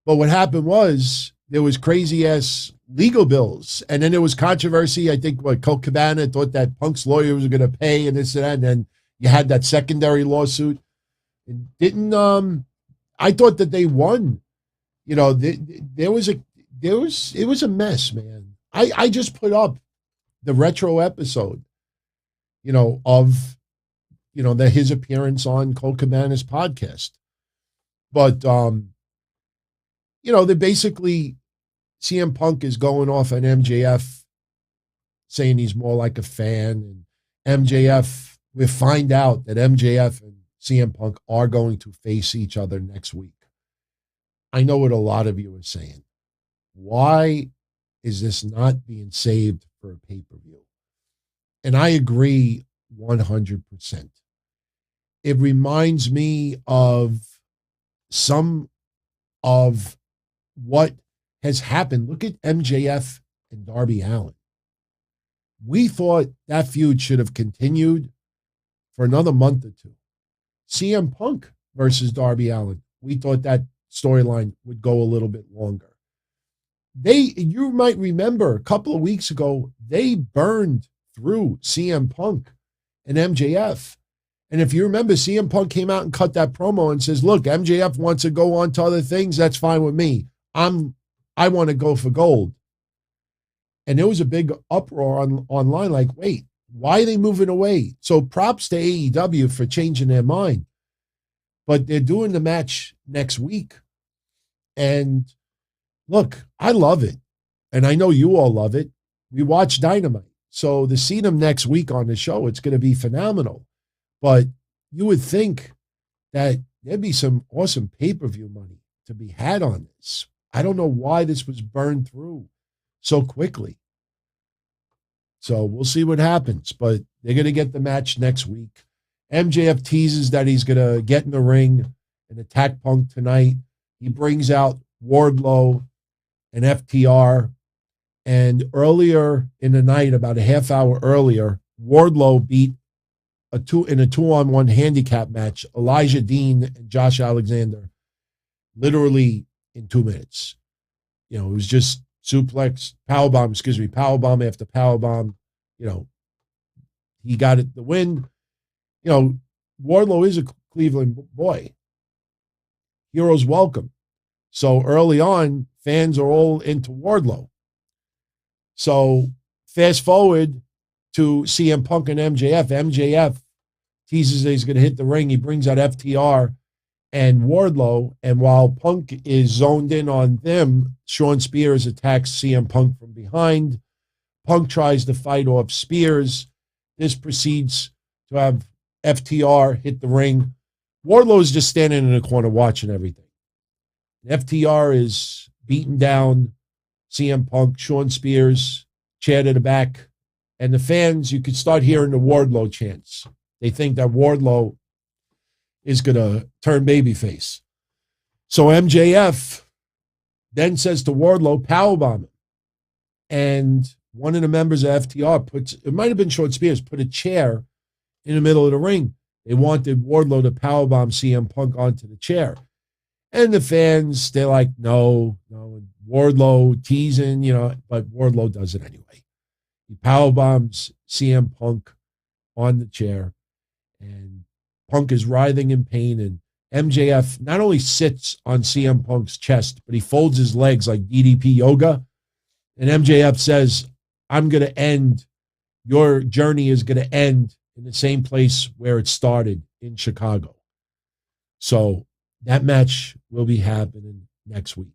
But what happened was there was crazy ass legal bills. And then there was controversy. I think Colt Cabana thought that Punk's lawyer was going to pay and this and that. And then you had that secondary lawsuit. I thought that they won. It was a mess, man. I just put up the retro episode, of, his appearance on Colt Cabana's podcast. But, they basically, CM Punk is going off on MJF, saying he's more like a fan. And MJF, we find out that MJF and CM Punk are going to face each other next week. I know what a lot of you are saying. Why is this not being saved for a pay-per-view? And I agree 100%. It reminds me of some of what has happened. Look at MJF and Darby Allin. We thought that feud should have continued for another month or two. CM Punk versus Darby Allin. We thought that storyline would go a little bit longer. You might remember a couple of weeks ago, they burned through CM Punk and MJF. And if you remember, CM Punk came out and cut that promo and says, look, MJF wants to go on to other things. That's fine with me. I want to go for gold. And there was a big uproar online like, wait, why are they moving away? So props to AEW for changing their mind. But they're doing the match next week. And look, I love it. And I know you all love it. We watch Dynamite. So to see them next week on the show, it's going to be phenomenal. But you would think that there'd be some awesome pay-per-view money to be had on this. I don't know why this was burned through so quickly. So we'll see what happens. But they're going to get the match next week. MJF teases that he's going to get in the ring and attack Punk tonight. He brings out Wardlow and FTR. And earlier in the night, about a half hour earlier, Wardlow beat in a 2-on-1 handicap match, Elijah Dean and Josh Alexander, literally in 2 minutes. It was just powerbomb after powerbomb. He got it the win. Wardlow is a Cleveland boy. Heroes welcome. So early on, fans are all into Wardlow. So fast forward to CM Punk and MJF. MJF teases that he's going to hit the ring. He brings out FTR and Wardlow. And while Punk is zoned in on them, Sean Spears attacks CM Punk from behind. Punk tries to fight off Spears. This proceeds to have FTR hit the ring. Wardlow is just standing in the corner watching everything. FTR is beating down CM Punk, Sean Spears, chair to the back. And the fans, you could start hearing the Wardlow chants. They think that Wardlow is going to turn babyface. So MJF then says to Wardlow, powerbomb him. And one of the members of FTR it might have been Short Spears, put a chair in the middle of the ring. They wanted Wardlow to powerbomb CM Punk onto the chair. And the fans, they're like, no. And Wardlow teasing, but Wardlow does it anyway. He powerbombs CM Punk on the chair, and Punk is writhing in pain, and MJF not only sits on CM Punk's chest, but he folds his legs like DDP yoga. And MJF says, your journey is going to end in the same place where it started, in Chicago. So that match will be happening next week.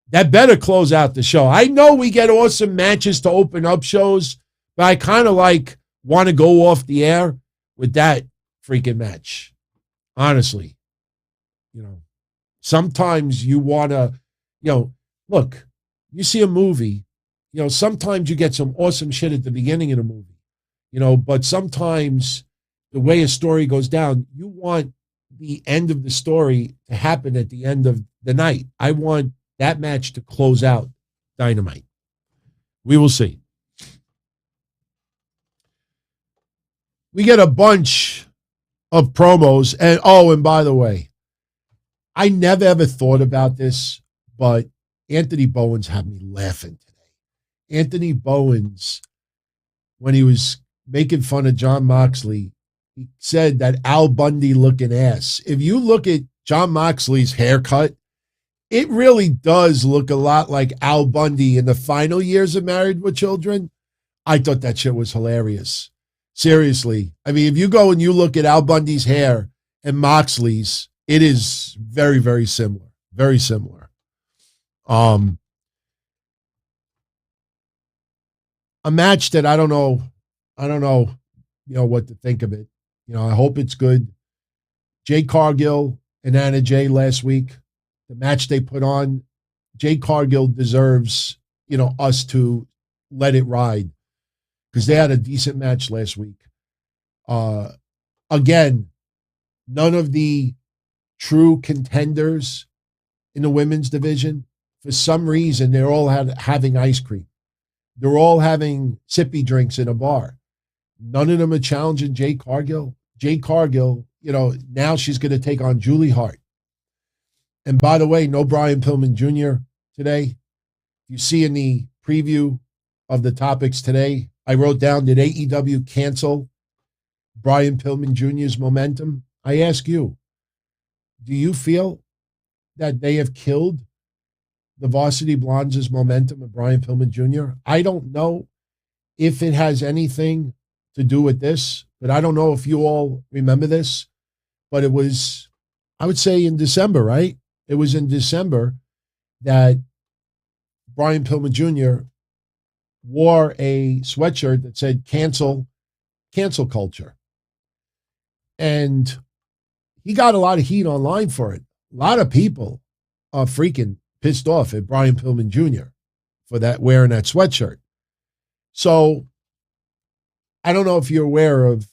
That better close out the show. I know we get awesome matches to open up shows, but I kind of want to go off the air with that freaking match. Honestly, sometimes you want to, look, you see a movie, sometimes you get some awesome shit at the beginning of the movie, but sometimes the way a story goes down, you want the end of the story to happen at the end of the night. I want that match to close out Dynamite. We will see. We get a bunch of promos. And by the way, I never ever thought about this, but Anthony Bowens had me laughing today. Anthony Bowens, when he was making fun of Jon Moxley, he said that Al Bundy looking ass. If you look at Jon Moxley's haircut, it really does look a lot like Al Bundy in the final years of Married with Children. I thought that shit was hilarious. Seriously. I mean, if you go and you look at Al Bundy's hair and Moxley's, it is very, very similar. Very similar. A match that I don't know, what to think of it. I hope it's good. Jade Cargill and Anna Jay last week, the match they put on, Jade Cargill deserves, us to let it ride, because they had a decent match last week. Again, none of the true contenders in the women's division, for some reason, they're all having ice cream. They're all having sippy drinks in a bar. None of them are challenging Jade Cargill. Jade Cargill, now she's going to take on Julie Hart. And by the way, no Brian Pillman Jr. today. You see in the preview of the topics today, I wrote down, did AEW cancel Brian Pillman Jr.'s momentum? I ask you, do you feel that they have killed the Varsity Blondes' momentum of Brian Pillman Jr.? I don't know if it has anything to do with this, but I don't know if you all remember this, but it was, I would say, in December, right? It was in December that Brian Pillman Jr. wore a sweatshirt that said cancel culture. And he got a lot of heat online for it. A lot of people are freaking pissed off at Brian Pillman Jr. for that, wearing that sweatshirt. So I don't know if you're aware of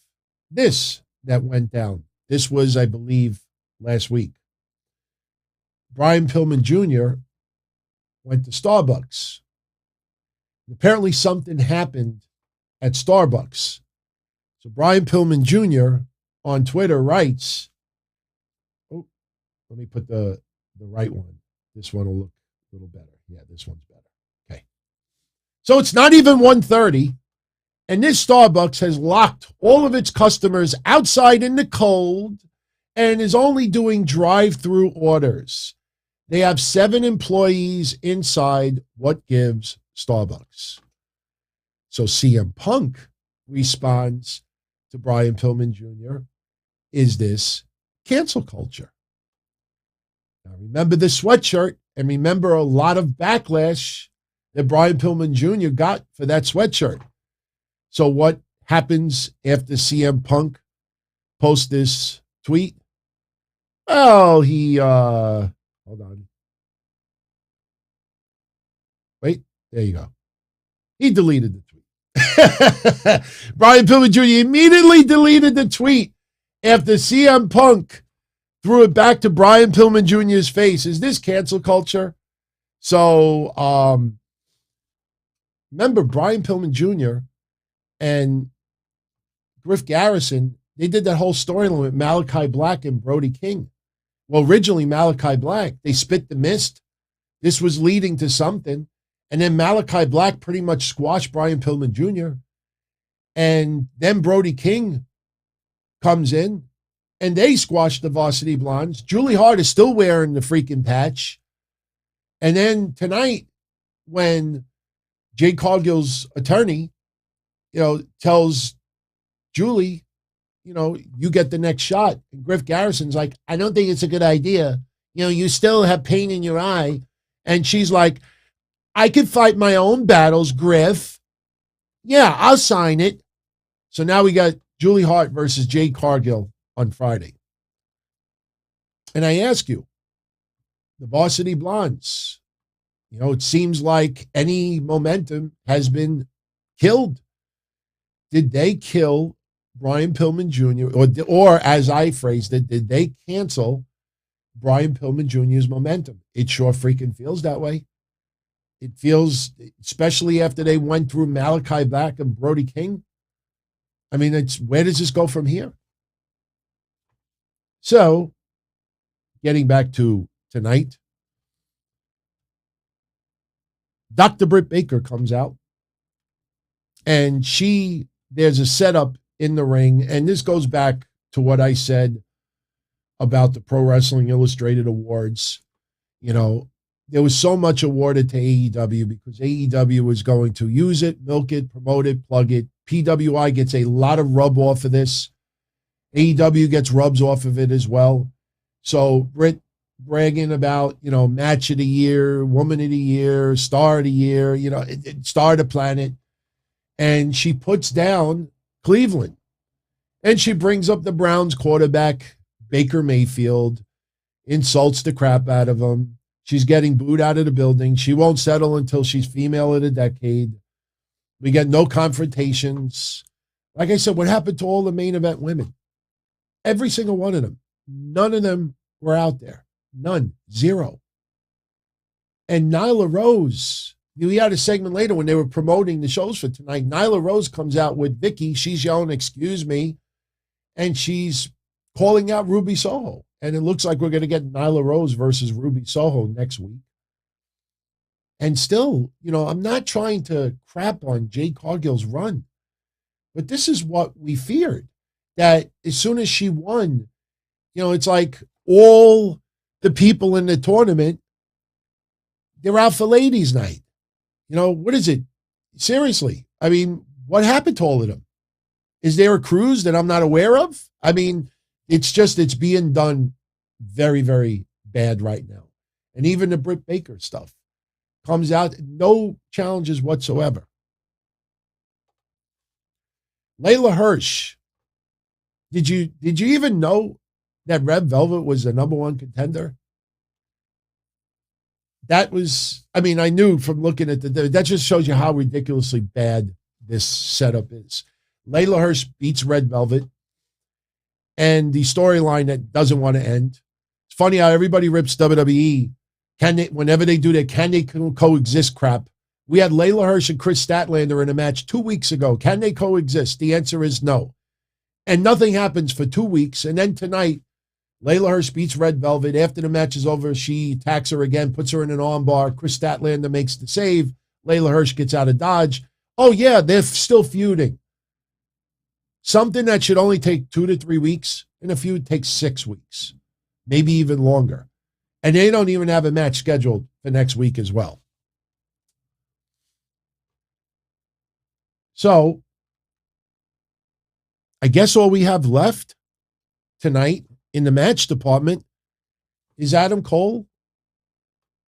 this that went down. This was, I believe, last week. Brian Pillman Jr. went to Starbucks. Apparently something happened at Starbucks. So Brian Pillman Jr. on Twitter writes, let me put the right one. This one will look a little better. Yeah, this one's better. Okay. So it's not even 1:30, and this Starbucks has locked all of its customers outside in the cold and is only doing drive-through orders. They have 7 employees inside. What gives Starbucks? So CM Punk responds to Brian Pillman Jr., is this cancel culture? Now remember the sweatshirt, and remember a lot of backlash that Brian Pillman Jr. got for that sweatshirt. So what happens after CM Punk posts this tweet? Well, he, hold on. Wait, there you go. He deleted the tweet. Brian Pillman Jr. immediately deleted the tweet after CM Punk threw it back to Brian Pillman Jr.'s face. Is this cancel culture? So remember Brian Pillman Jr. and Griff Garrison, they did that whole storyline with Malachi Black and Brody King. Well, originally Malachi Black, they spit the mist. This was leading to something. And then Malachi Black pretty much squashed Brian Pillman Jr. And then Brody King comes in and they squashed the Varsity Blondes. Julie Hart is still wearing the freaking patch. And then tonight, when Jade Cargill's attorney, tells Julie, you get the next shot. And Griff Garrison's like, I don't think it's a good idea. You still have pain in your eye. And she's like, I can fight my own battles, Griff. Yeah, I'll sign it. So now we got Julie Hart versus Jade Cargill on Friday. And I ask you, the Varsity Blondes, it seems like any momentum has been killed. Did they kill Brian Pillman Jr., or as I phrased it, did they cancel Brian Pillman Jr.'s momentum? It sure freaking feels that way. It feels, especially after they went through Malachi Black and Brody King. I mean, where does this go from here? So, getting back to tonight, Dr. Britt Baker comes out, and there's a setup in the ring, and this goes back to what I said about the Pro Wrestling Illustrated Awards. There was so much awarded to AEW because AEW was going to use it, milk it, promote it, plug it. PWI gets a lot of rub off of this. AEW gets rubs off of it as well. So Britt bragging about, match of the year, woman of the year, star of the year, star of the planet. And she puts down Cleveland. And she brings up the Browns quarterback, Baker Mayfield, insults the crap out of him. She's getting booed out of the building. She won't settle until she's female of the decade. We get no confrontations. Like I said, what happened to all the main event women? Every single one of them. None of them were out there. None. Zero. And Nyla Rose, we had a segment later when they were promoting the shows for tonight. Nyla Rose comes out with Vicky. She's yelling, excuse me. And she's calling out Ruby Soho. And it looks like we're going to get Nyla Rose versus Ruby Soho next week. And still, I'm not trying to crap on Jade Cargill's run, but this is what we feared, that as soon as she won, it's like all the people in the tournament, they're out for ladies' night. What is it? Seriously. I mean, what happened to all of them? Is there a cruise that I'm not aware of? I mean, it's being done very, very bad right now. And even the Britt Baker stuff comes out, no challenges whatsoever. Layla Hirsch, did you even know that Red Velvet was the number one contender? That was, I knew from looking at that just shows you how ridiculously bad this setup is. Layla Hirsch beats Red Velvet, and the storyline that doesn't want to end. It's funny how everybody rips WWE. Whenever they do that, can they coexist crap? We had Layla Hirsch and Chris Statlander in a match 2 weeks ago. Can they coexist? The answer is no. And nothing happens for 2 weeks. And then tonight, Layla Hirsch beats Red Velvet. After the match is over, she attacks her again, puts her in an armbar. Chris Statlander makes the save. Layla Hirsch gets out of dodge. Oh, yeah, they're still feuding. Something that should only take 2 to 3 weeks in a feud takes 6 weeks, maybe even longer. And they don't even have a match scheduled for next week as well. So I guess all we have left tonight in the match department is Adam Cole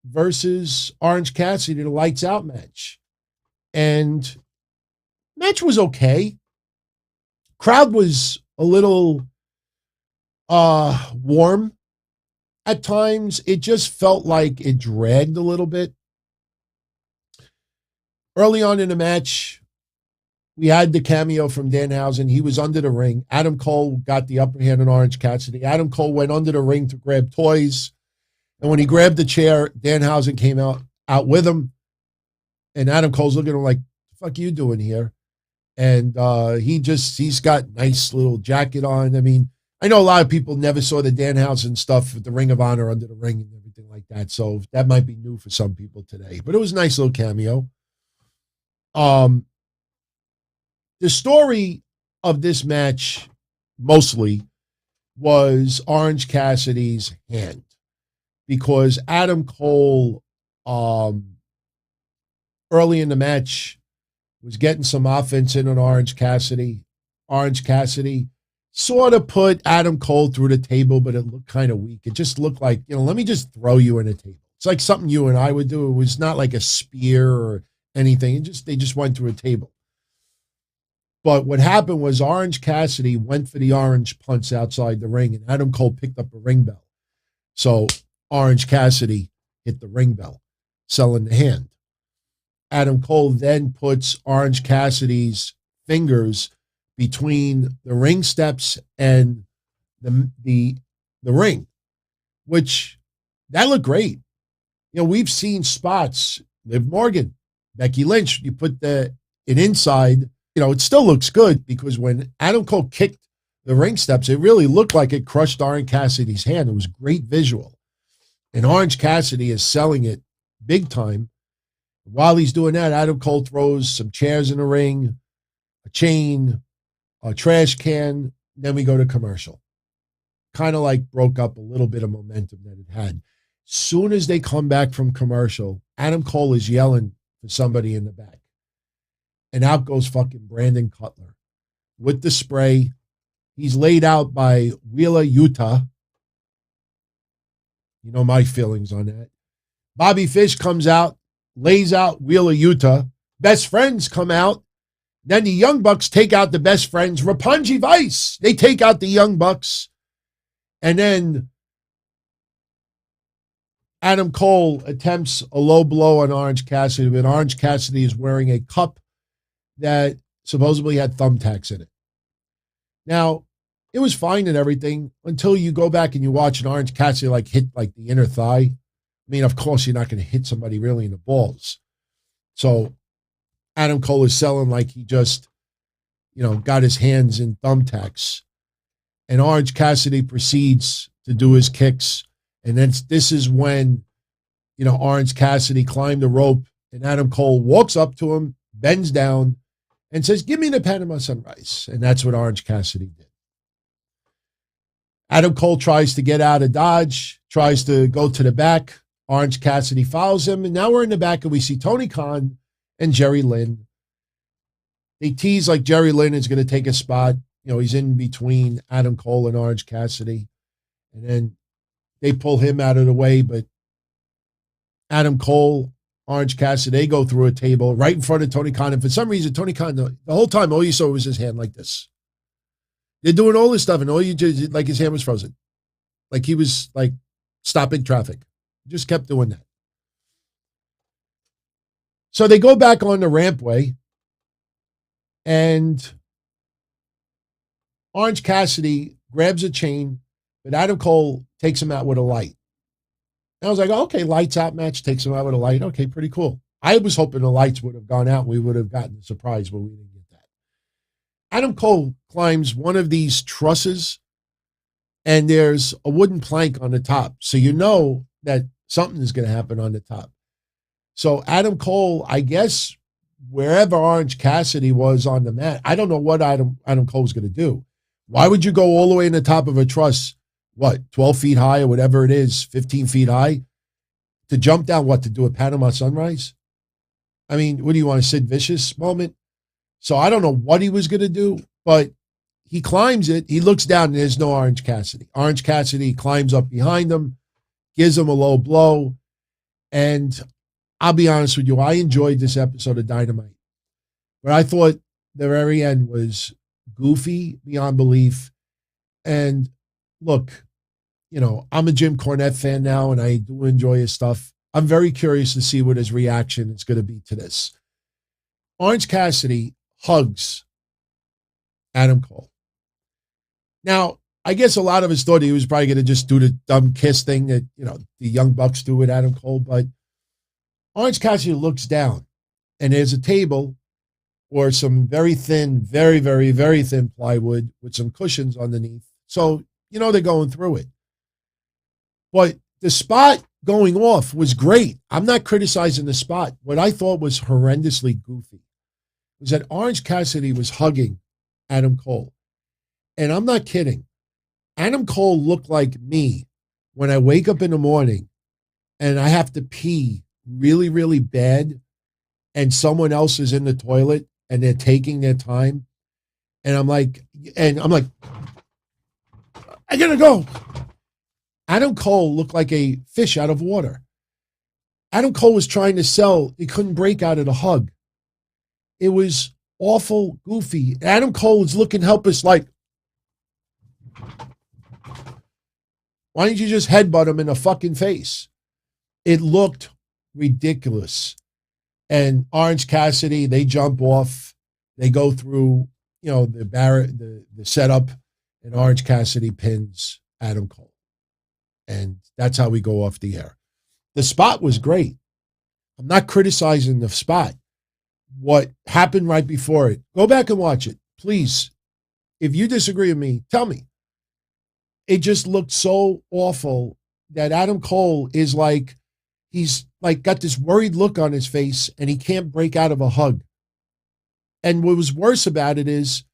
versus Orange Cassidy, the lights out match. And match was okay. Crowd was a little warm at times. It just felt like it dragged a little bit. Early on in the match, we had the cameo from Danhausen. He was under the ring. Adam Cole got the upper hand on Orange Cassidy. Adam Cole went under the ring to grab toys. And when he grabbed the chair, Danhausen came out with him. And Adam Cole's looking at him like, fuck you doing here? And he's got nice little jacket on. I mean, I know a lot of people never saw the Danhausen stuff with the Ring of Honor under the ring and everything like that. So that might be new for some people today. But it was a nice little cameo. The story of this match mostly was Orange Cassidy's hand. Because Adam Cole, early in the match, was getting some offense in on Orange Cassidy. Orange Cassidy sort of put Adam Cole through the table, but it looked kind of weak. It just looked like, let me just throw you in a table. It's like something you and I would do. It was not like a spear or anything. They just went through a table. But what happened was Orange Cassidy went for the orange punch outside the ring, and Adam Cole picked up a ring bell. So Orange Cassidy hit the ring bell, selling the hand. Adam Cole then puts Orange Cassidy's fingers between the ring steps and the ring, which that looked great. We've seen spots, Liv Morgan, Becky Lynch, you put it inside, it still looks good because when Adam Cole kicked the ring steps, it really looked like it crushed Orange Cassidy's hand. It was great visual. And Orange Cassidy is selling it big time. While he's doing that, Adam Cole throws some chairs in the ring, a chain, a trash can. Then we go to commercial. Kind of like broke up a little bit of momentum that it had. Soon as they come back from commercial, Adam Cole is yelling for somebody in the back. And out goes fucking Brandon Cutler with the spray. He's laid out by Wheeler Yuta. You know my feelings on that. Bobby Fish comes out, lays out Wheeler Yuta. Best friends come out. Then the Young Bucks take out the best friends. Roppongi Vice, they take out the Young Bucks. And then Adam Cole attempts a low blow on Orange Cassidy, but Orange Cassidy is wearing a cup that supposedly had thumbtacks in it. Now, it was fine and everything until you go back and you watch an Orange Cassidy hit the inner thigh. I mean, of course, you're not going to hit somebody really in the balls. So Adam Cole is selling like he just, got his hands in thumbtacks. And Orange Cassidy proceeds to do his kicks. And then this is when, Orange Cassidy climbed the rope and Adam Cole walks up to him, bends down, and says, "Give me the Panama Sunrise." And that's what Orange Cassidy did. Adam Cole tries to get out of Dodge, tries to go to the back. Orange Cassidy follows him, and now we're in the back, and we see Tony Khan and Jerry Lynn. They tease like Jerry Lynn is going to take a spot. He's in between Adam Cole and Orange Cassidy. And then they pull him out of the way, but Adam Cole, Orange Cassidy, they go through a table right in front of Tony Khan. And for some reason, Tony Khan, the whole time, all you saw was his hand like this. They're doing all this stuff, and all you just, like his hand was frozen. Like he was stopping traffic. Just kept doing that. So they go back on the rampway, and Orange Cassidy grabs a chain, but Adam Cole takes him out with a light. And I was like, okay, lights out match, takes him out with a light. Okay, pretty cool. I was hoping the lights would have gone out. We would have gotten a surprise, but we didn't get that. Adam Cole climbs one of these trusses, and there's a wooden plank on the top. So you know that something is going to happen on the top. So Adam Cole, I guess, wherever Orange Cassidy was on the mat, I don't know what Adam Cole was going to do. Why would you go all the way in the top of a truss, 12 feet high or whatever it is, 15 feet high, to jump down, to do a Panama Sunrise? I mean, what do you want, a Sid Vicious moment? So I don't know what he was going to do, but he climbs it. He looks down, and there's no Orange Cassidy. Orange Cassidy climbs up behind him, gives him a low blow, and I'll be honest with you, I enjoyed this episode of Dynamite, but I thought the very end was goofy beyond belief. And look, I'm a Jim Cornette fan now, and I do enjoy his stuff. I'm very curious to see what his reaction is going to be to this. Orange Cassidy hugs Adam Cole. Now, I guess a lot of us thought he was probably going to just do the dumb kiss thing that, the Young Bucks do with Adam Cole, but Orange Cassidy looks down, and there's a table, and Adam Cole is or some very thin, very, very, very thin plywood with some cushions underneath. So, they're going through it. But the spot going off was great. I'm not criticizing the spot. What I thought was horrendously goofy was that Orange Cassidy was hugging Adam Cole. And I'm not kidding. Adam Cole looked like me when I wake up in the morning and I have to pee really, really bad and someone else is in the toilet and they're taking their time. And I'm like, I gotta go. Adam Cole looked like a fish out of water. Adam Cole was trying to sell. He couldn't break out of the hug. It was awful, goofy. Adam Cole was looking helpless like, why don't you just headbutt him in the fucking face? It looked ridiculous. And Orange Cassidy, they jump off. They go through, the setup, and Orange Cassidy pins Adam Cole. And that's how we go off the air. The spot was great. I'm not criticizing the spot. What happened right before it, go back and watch it. Please, if you disagree with me, tell me. It just looked so awful that Adam Cole is like, he's like got this worried look on his face and he can't break out of a hug. And what was worse about it is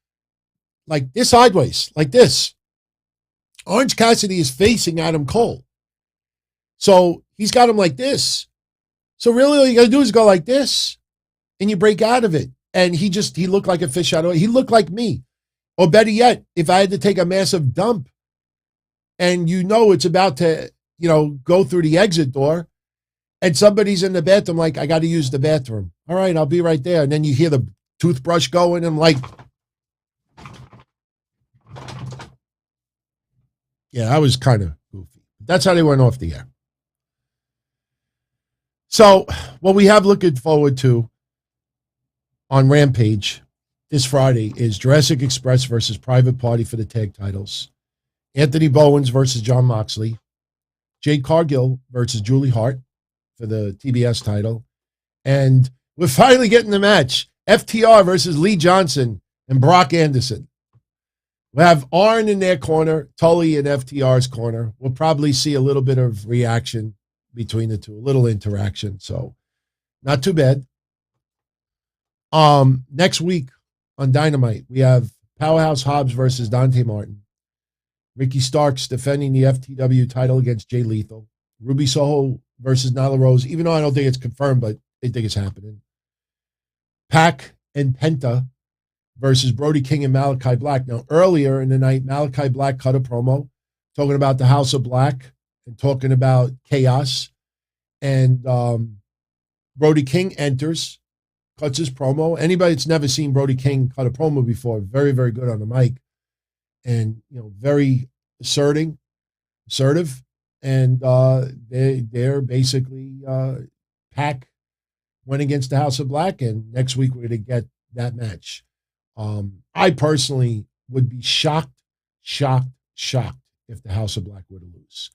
like this sideways, like this. Orange Cassidy is facing Adam Cole. So he's got him like this. So really all you got to do is go like this and you break out of it. And he looked like a fish out of it. He looked like me. Or better yet, if I had to take a massive dump and it's about to, go through the exit door and somebody's in the bathroom, like, I got to use the bathroom. All right, I'll be right there. And then you hear the toothbrush going and like, yeah, I was kind of goofy. That's how they went off the air. So what we have looking forward to on Rampage this Friday is Jurassic Express versus Private Party for the tag titles. Anthony Bowens versus Jon Moxley. Jade Cargill versus Julie Hart for the TBS title. And we're finally getting the match. FTR versus Lee Johnson and Brock Anderson. We'll have Arn in their corner, Tully in FTR's corner. We'll probably see a little bit of reaction between the two, a little interaction. So not too bad. Next week on Dynamite, we have Powerhouse Hobbs versus Dante Martin. Ricky Starks defending the FTW title against Jay Lethal. Ruby Soho versus Nyla Rose, even though I don't think it's confirmed, but I think it's happening. Pac and Penta versus Brody King and Malachi Black. Now, earlier in the night, Malachi Black cut a promo talking about the House of Black and talking about chaos. And Brody King enters, cuts his promo. Anybody that's never seen Brody King cut a promo before, very, very good on the mic. And, very assertive. And they're basically, Pac went against the House of Black, and next week we're going to get that match. I personally would be shocked if the House of Black were to lose.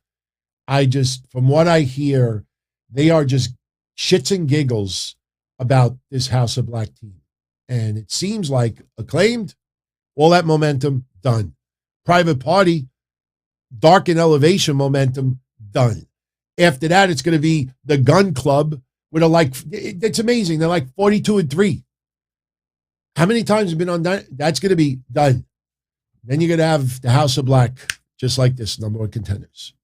From what I hear, they are just shits and giggles about this House of Black team. And it seems like Acclaimed, all that momentum, done. Private Party, Dark and Elevation momentum, done. After that, it's going to be the Gun Club with it's amazing. They're like 42-3. How many times have been on that? That's going to be done. Then you're going to have the House of Black, just like this, number one contenders.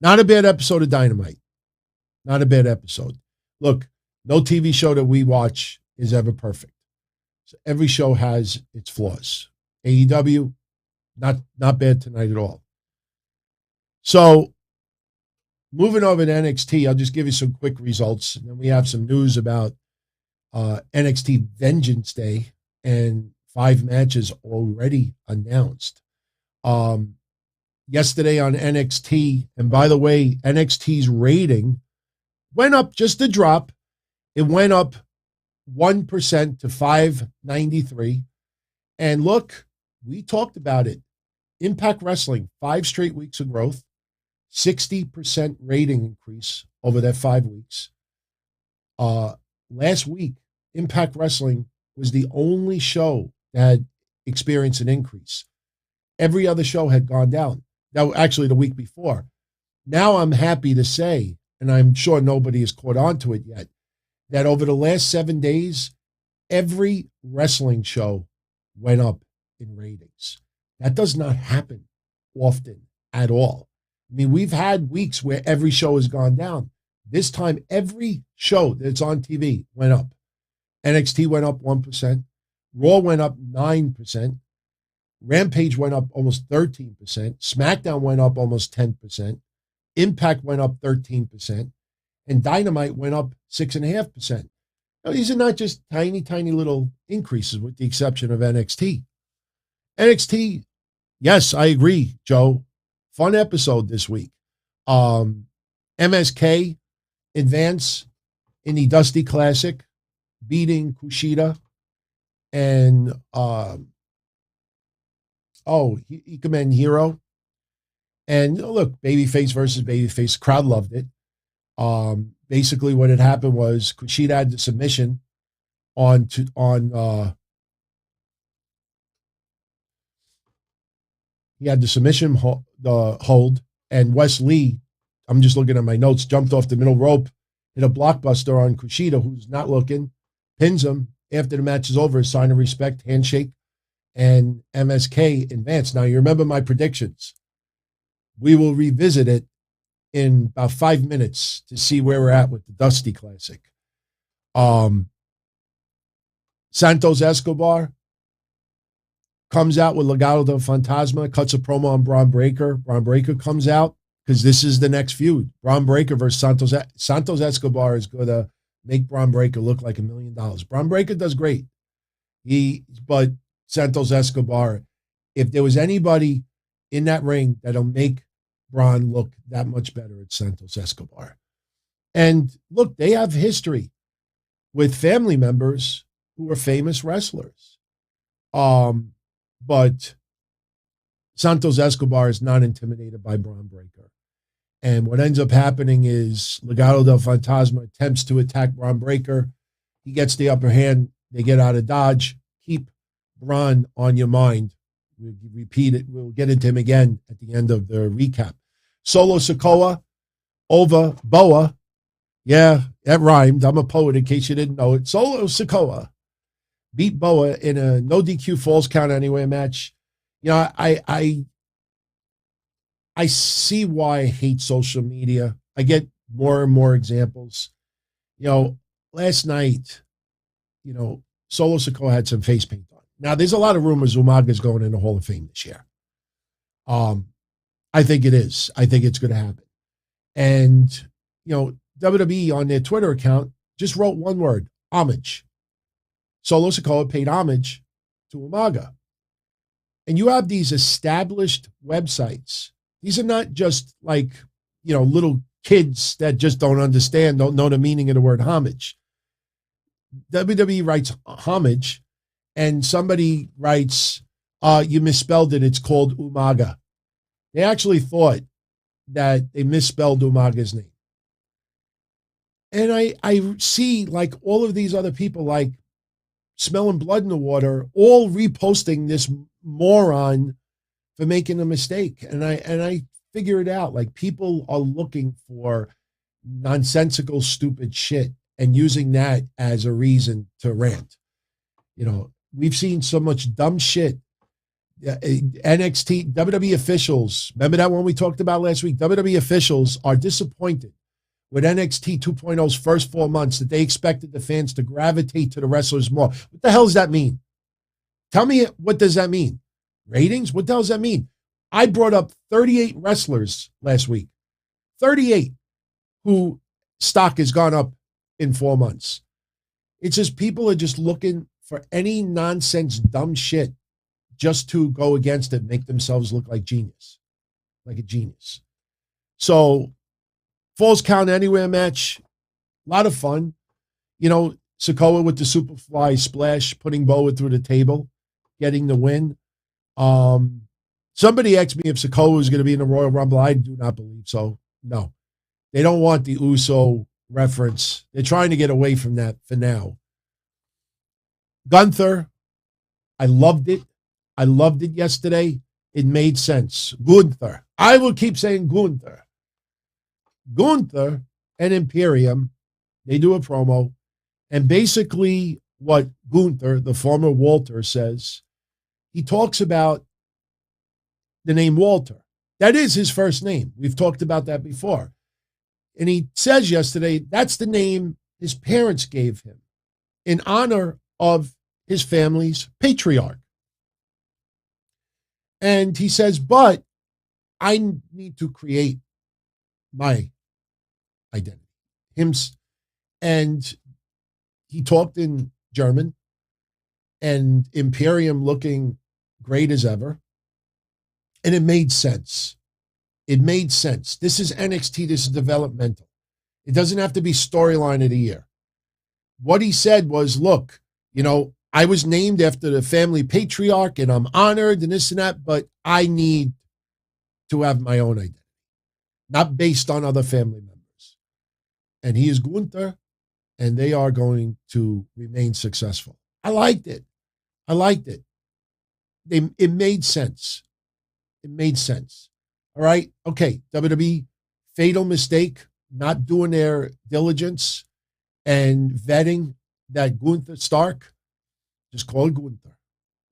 Not a bad episode of Dynamite. Not a bad episode. Look, no TV show that we watch is ever perfect. So every show has its flaws. AEW, not bad tonight at all. So moving over to NXT, I'll just give you some quick results. And then we have some news about NXT Vengeance Day and 5 matches already announced. Yesterday on NXT, and by the way, NXT's rating went up just a drop. It went up 1% to 593. And look, we talked about it. Impact Wrestling, 5 straight weeks of growth, 60% rating increase over that 5 weeks. last week, Impact Wrestling was the only show that had experienced an increase. Every other show had gone down. Now, actually, the week before. Now I'm happy to say, and I'm sure nobody has caught on to it yet, that over the last 7 days, every wrestling show went up in ratings. That does not happen often at all. I mean, we've had weeks where every show has gone down. This time, every show that's on TV went up. NXT went up 1%. Raw went up 9%. Rampage went up almost 13%. SmackDown went up almost 10%. Impact went up 13%. And Dynamite went up 6.5%. Now, these are not just tiny, tiny little increases with the exception of NXT. NXT, yes, I agree, Joe. Fun episode this week. MSK advance in the Dusty Classic, beating Kushida and Ikemen Hero. And look, babyface versus babyface. Crowd loved it. Basically, what had happened was Kushida had the submission he had the submission hold, and Wes Lee, I'm just looking at my notes, jumped off the middle rope, hit a blockbuster on Kushida, who's not looking, pins him. After the match is over, a sign of respect, handshake, and MSK advanced. Now, you remember my predictions. We will revisit it in about 5 minutes to see where we're at with the Dusty Classic. Santos Escobar comes out with Legado del Fantasma, cuts a promo on Braun Breaker. Braun Breaker comes out because this is the next feud. Braun Breaker versus Santos. Santos Escobar is going to make Braun Breaker look like $1 million. Braun Breaker does great. But Santos Escobar, if there was anybody in that ring that'll make Braun look that much better, it's Santos Escobar. And look, they have history with family members who are famous wrestlers. But Santos Escobar is not intimidated by Braun Breaker. And what ends up happening is Legado del Fantasma attempts to attack Braun Breaker. He gets the upper hand. They get out of dodge. Keep Braun on your mind. We'll repeat it. We'll get into him again at the end of the recap. Solo Sikoa over Boa. Yeah, that rhymed. I'm a poet in case you didn't know it. Solo Sikoa beat Boa in a no DQ Falls Count Anywhere match. You know, I see why I hate social media. I get more and more examples. You know, last night, you know, Solo Sikoa had some face paint on. Now, there's a lot of rumors Umaga is going in the Hall of Fame this year. I think it is. I think it's going to happen. And, you know, WWE on their Twitter account just wrote one word, homage. Solo Sikoa paid homage to Umaga. And you have these established websites. These are not just like, you know, little kids that just don't understand, don't know the meaning of the word homage. WWE writes homage, and somebody writes, you misspelled it, it's called Umaga. They actually thought that they misspelled Umaga's name. And I see like all of these other people like smelling blood in the water, all reposting this moron for making a mistake. And I figure it out. Like, people are looking for nonsensical, stupid shit and using that as a reason to rant. You know, we've seen so much dumb shit. NXT, WWE officials, remember that one we talked about last week? WWE officials are disappointed with NXT 2.0's first 4 months that they expected the fans to gravitate to the wrestlers more. What the hell does that mean? Tell me, what does that mean? Ratings? What the hell does that mean? I brought up 38 wrestlers last week. 38 who stock has gone up in 4 months. It's just people are just looking for any nonsense, dumb shit just to go against it, make themselves look like genius, like a genius. So, Falls Count Anywhere match, a lot of fun. You know, Sikoa with the Superfly splash, putting Boa through the table, getting the win. Somebody asked me if Sikoa was going to be in the Royal Rumble. I do not believe so. No. They don't want the Uso reference. They're trying to get away from that for now. Gunther, I loved it. I loved it yesterday. It made sense. Gunther. I will keep saying Gunther. Gunther and Imperium, they do a promo. And basically what Gunther, the former Walter, says, he talks about the name Walter. That is his first name. We've talked about that before. And he says yesterday, that's the name his parents gave him in honor of his family's patriarch. And he says, but I need to create my identity. And he talked in German, and Imperium looking great as ever. And it made sense. It made sense. This is NXT. This is developmental. It doesn't have to be storyline of the year. What he said was, look, I was named after the family patriarch, and I'm honored and this and that, but I need to have my own identity, not based on other family members. And he is Gunther, and they are going to remain successful. I liked it. It made sense. It made sense. All right. Okay. WWE, fatal mistake, not doing their diligence and vetting that Gunther Stark. Just call it Gunther.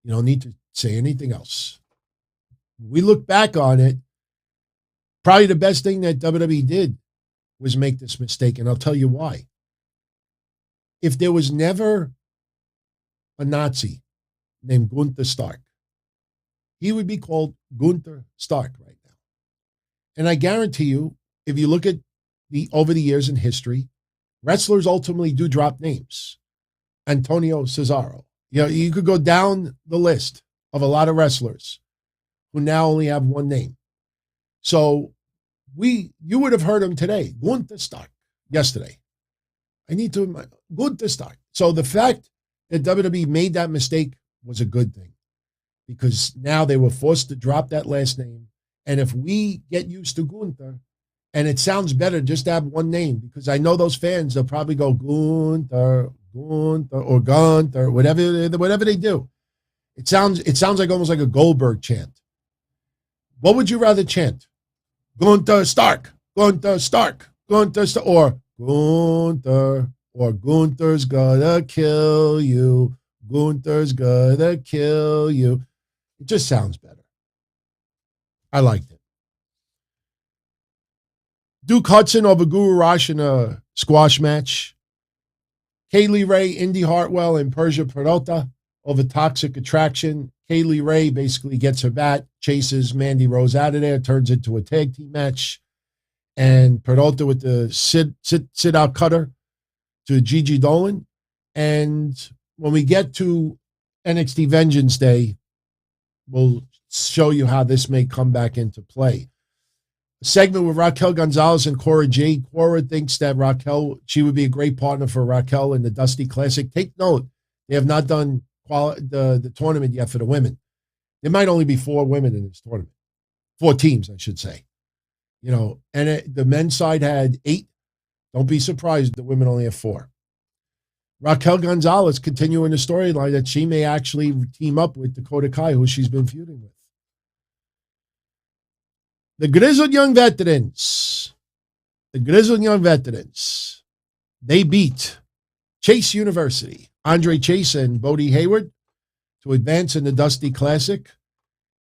You don't need to say anything else. We look back on it. Probably the best thing that WWE did was make this mistake, and I'll tell you why. If there was never a Nazi named Gunther Stark, he would be called Gunther Stark right now. And I guarantee you, if you look at over the years in history, wrestlers ultimately do drop names. Antonio Cesaro. You could go down the list of a lot of wrestlers who now only have one name. So you would have heard him today, Gunther Stark, yesterday. Gunther Stark. So the fact that WWE made that mistake was a good thing, because now they were forced to drop that last name. And if we get used to Gunther, and it sounds better just to have one name, because I know those fans, they'll probably go Gunther, or Gunther, whatever they do. It sounds like almost like a Goldberg chant. What would you rather chant? Gunther Stark, Gunther Stark, Gunther Stark, or Gunther, or Gunther's gonna kill you, Gunther's gonna kill you. It just sounds better. I liked it. Duke Hudson over Guru Rush in a squash match. Kaylee Ray, Indy Hartwell, and Persia Peralta over Toxic Attraction. Kaylee Ray basically gets her bat, chases Mandy Rose out of there, turns into a tag team match. And Peralta with the sit out cutter to Gigi Dolan. And when we get to NXT Vengeance Day, we'll show you how this may come back into play. A segment with Raquel Gonzalez and Cora Jade. Cora thinks that she would be a great partner for Raquel in the Dusty Classic. Take note, they have not done the tournament yet for the women. There might only be 4 women in this tournament. 4 teams, I should say. And the men's side had 8. Don't be surprised if the women only have 4. Raquel Gonzalez continuing the storyline that she may actually team up with Dakota Kai, who she's been feuding with. The Grizzled Young Veterans. They beat Chase University, Andre Chase and Bodie Hayward, to advance in the Dusty Classic.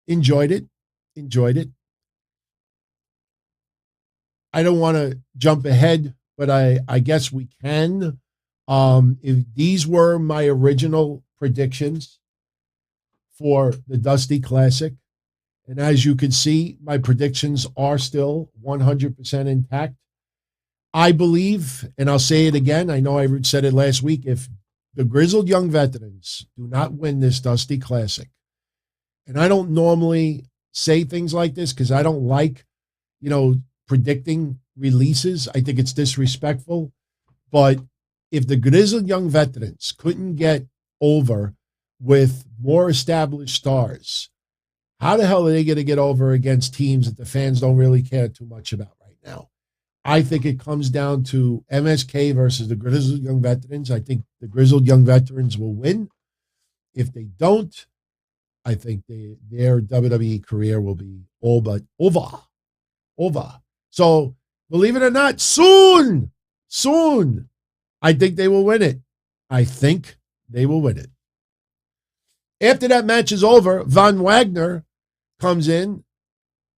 Enjoyed it. I don't want to jump ahead, but I guess we can. If these were my original predictions for the Dusty Classic, and as you can see, my predictions are still 100% intact. I believe, and I'll say it again, I know I said it last week, if the Grizzled Young Veterans do not win this Dusty Classic, and I don't normally say things like this because I don't like, predicting releases. I think it's disrespectful. But if the Grizzled Young Veterans couldn't get over with more established stars, how the hell are they going to get over against teams that the fans don't really care too much about right now? I think it comes down to MSK versus the Grizzled Young Veterans. I think the Grizzled Young Veterans will win. If they don't, I think their WWE career will be all but over. So, believe it or not, soon, I think they will win it. After that match is over, Von Wagner comes in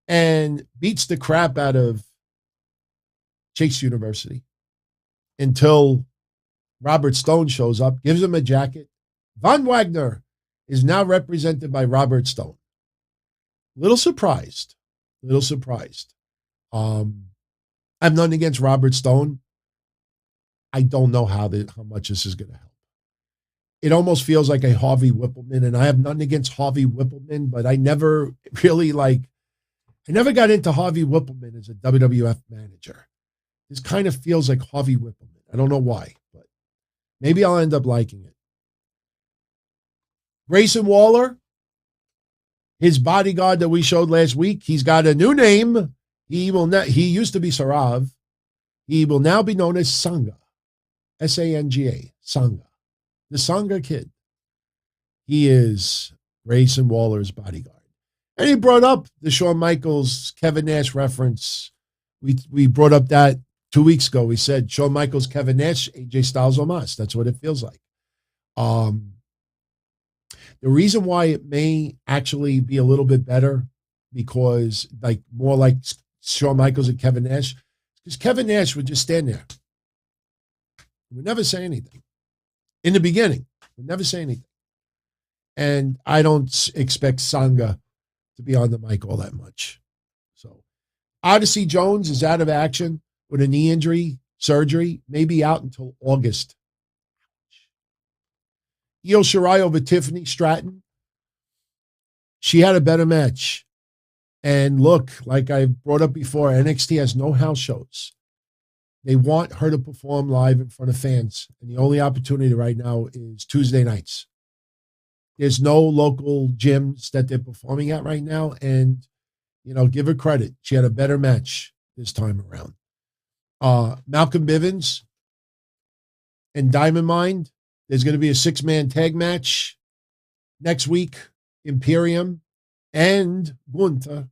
and beats the crap out of Chase University until Robert Stone shows up, gives him a jacket. Von Wagner is now represented by Robert Stone. Little surprised. I have nothing against Robert Stone. I don't know how much this is going to help. It almost feels like a Harvey Whippleman, and I have nothing against Harvey Whippleman, but I never got into Harvey Whippleman as a WWF manager. This kind of feels like Harvey Whippleman. I don't know why, but maybe I'll end up liking it. Grayson Waller, his bodyguard that we showed last week, he's got a new name. He used to be Sarav. He will now be known as Sangha. S-A-N-G-A. Sangha. The Sangha Kid. He is Grayson Waller's bodyguard. And he brought up the Shawn Michaels, Kevin Nash reference. We brought up that 2 weeks ago. We said Shawn Michaels, Kevin Nash, AJ Styles, Omos. That's what it feels like. The reason why it may actually be a little bit better, because more like Shawn Michaels and Kevin Nash, because Kevin Nash would just stand there. He would never say anything. In the beginning, would never say anything. And I don't expect Sangha to be on the mic all that much. So Odyssey Jones is out of action with a knee injury, surgery, maybe out until August. Io Shirai over Tiffany Stratton. She had a better match. And look, like I brought up before, NXT has no house shows. They want her to perform live in front of fans. And the only opportunity right now is Tuesday nights. There's no local gyms that they're performing at right now. And, give her credit. She had a better match this time around. Malcolm Bivens and Diamond Mine. There's going to be a 6-man tag match next week. Imperium and Gunther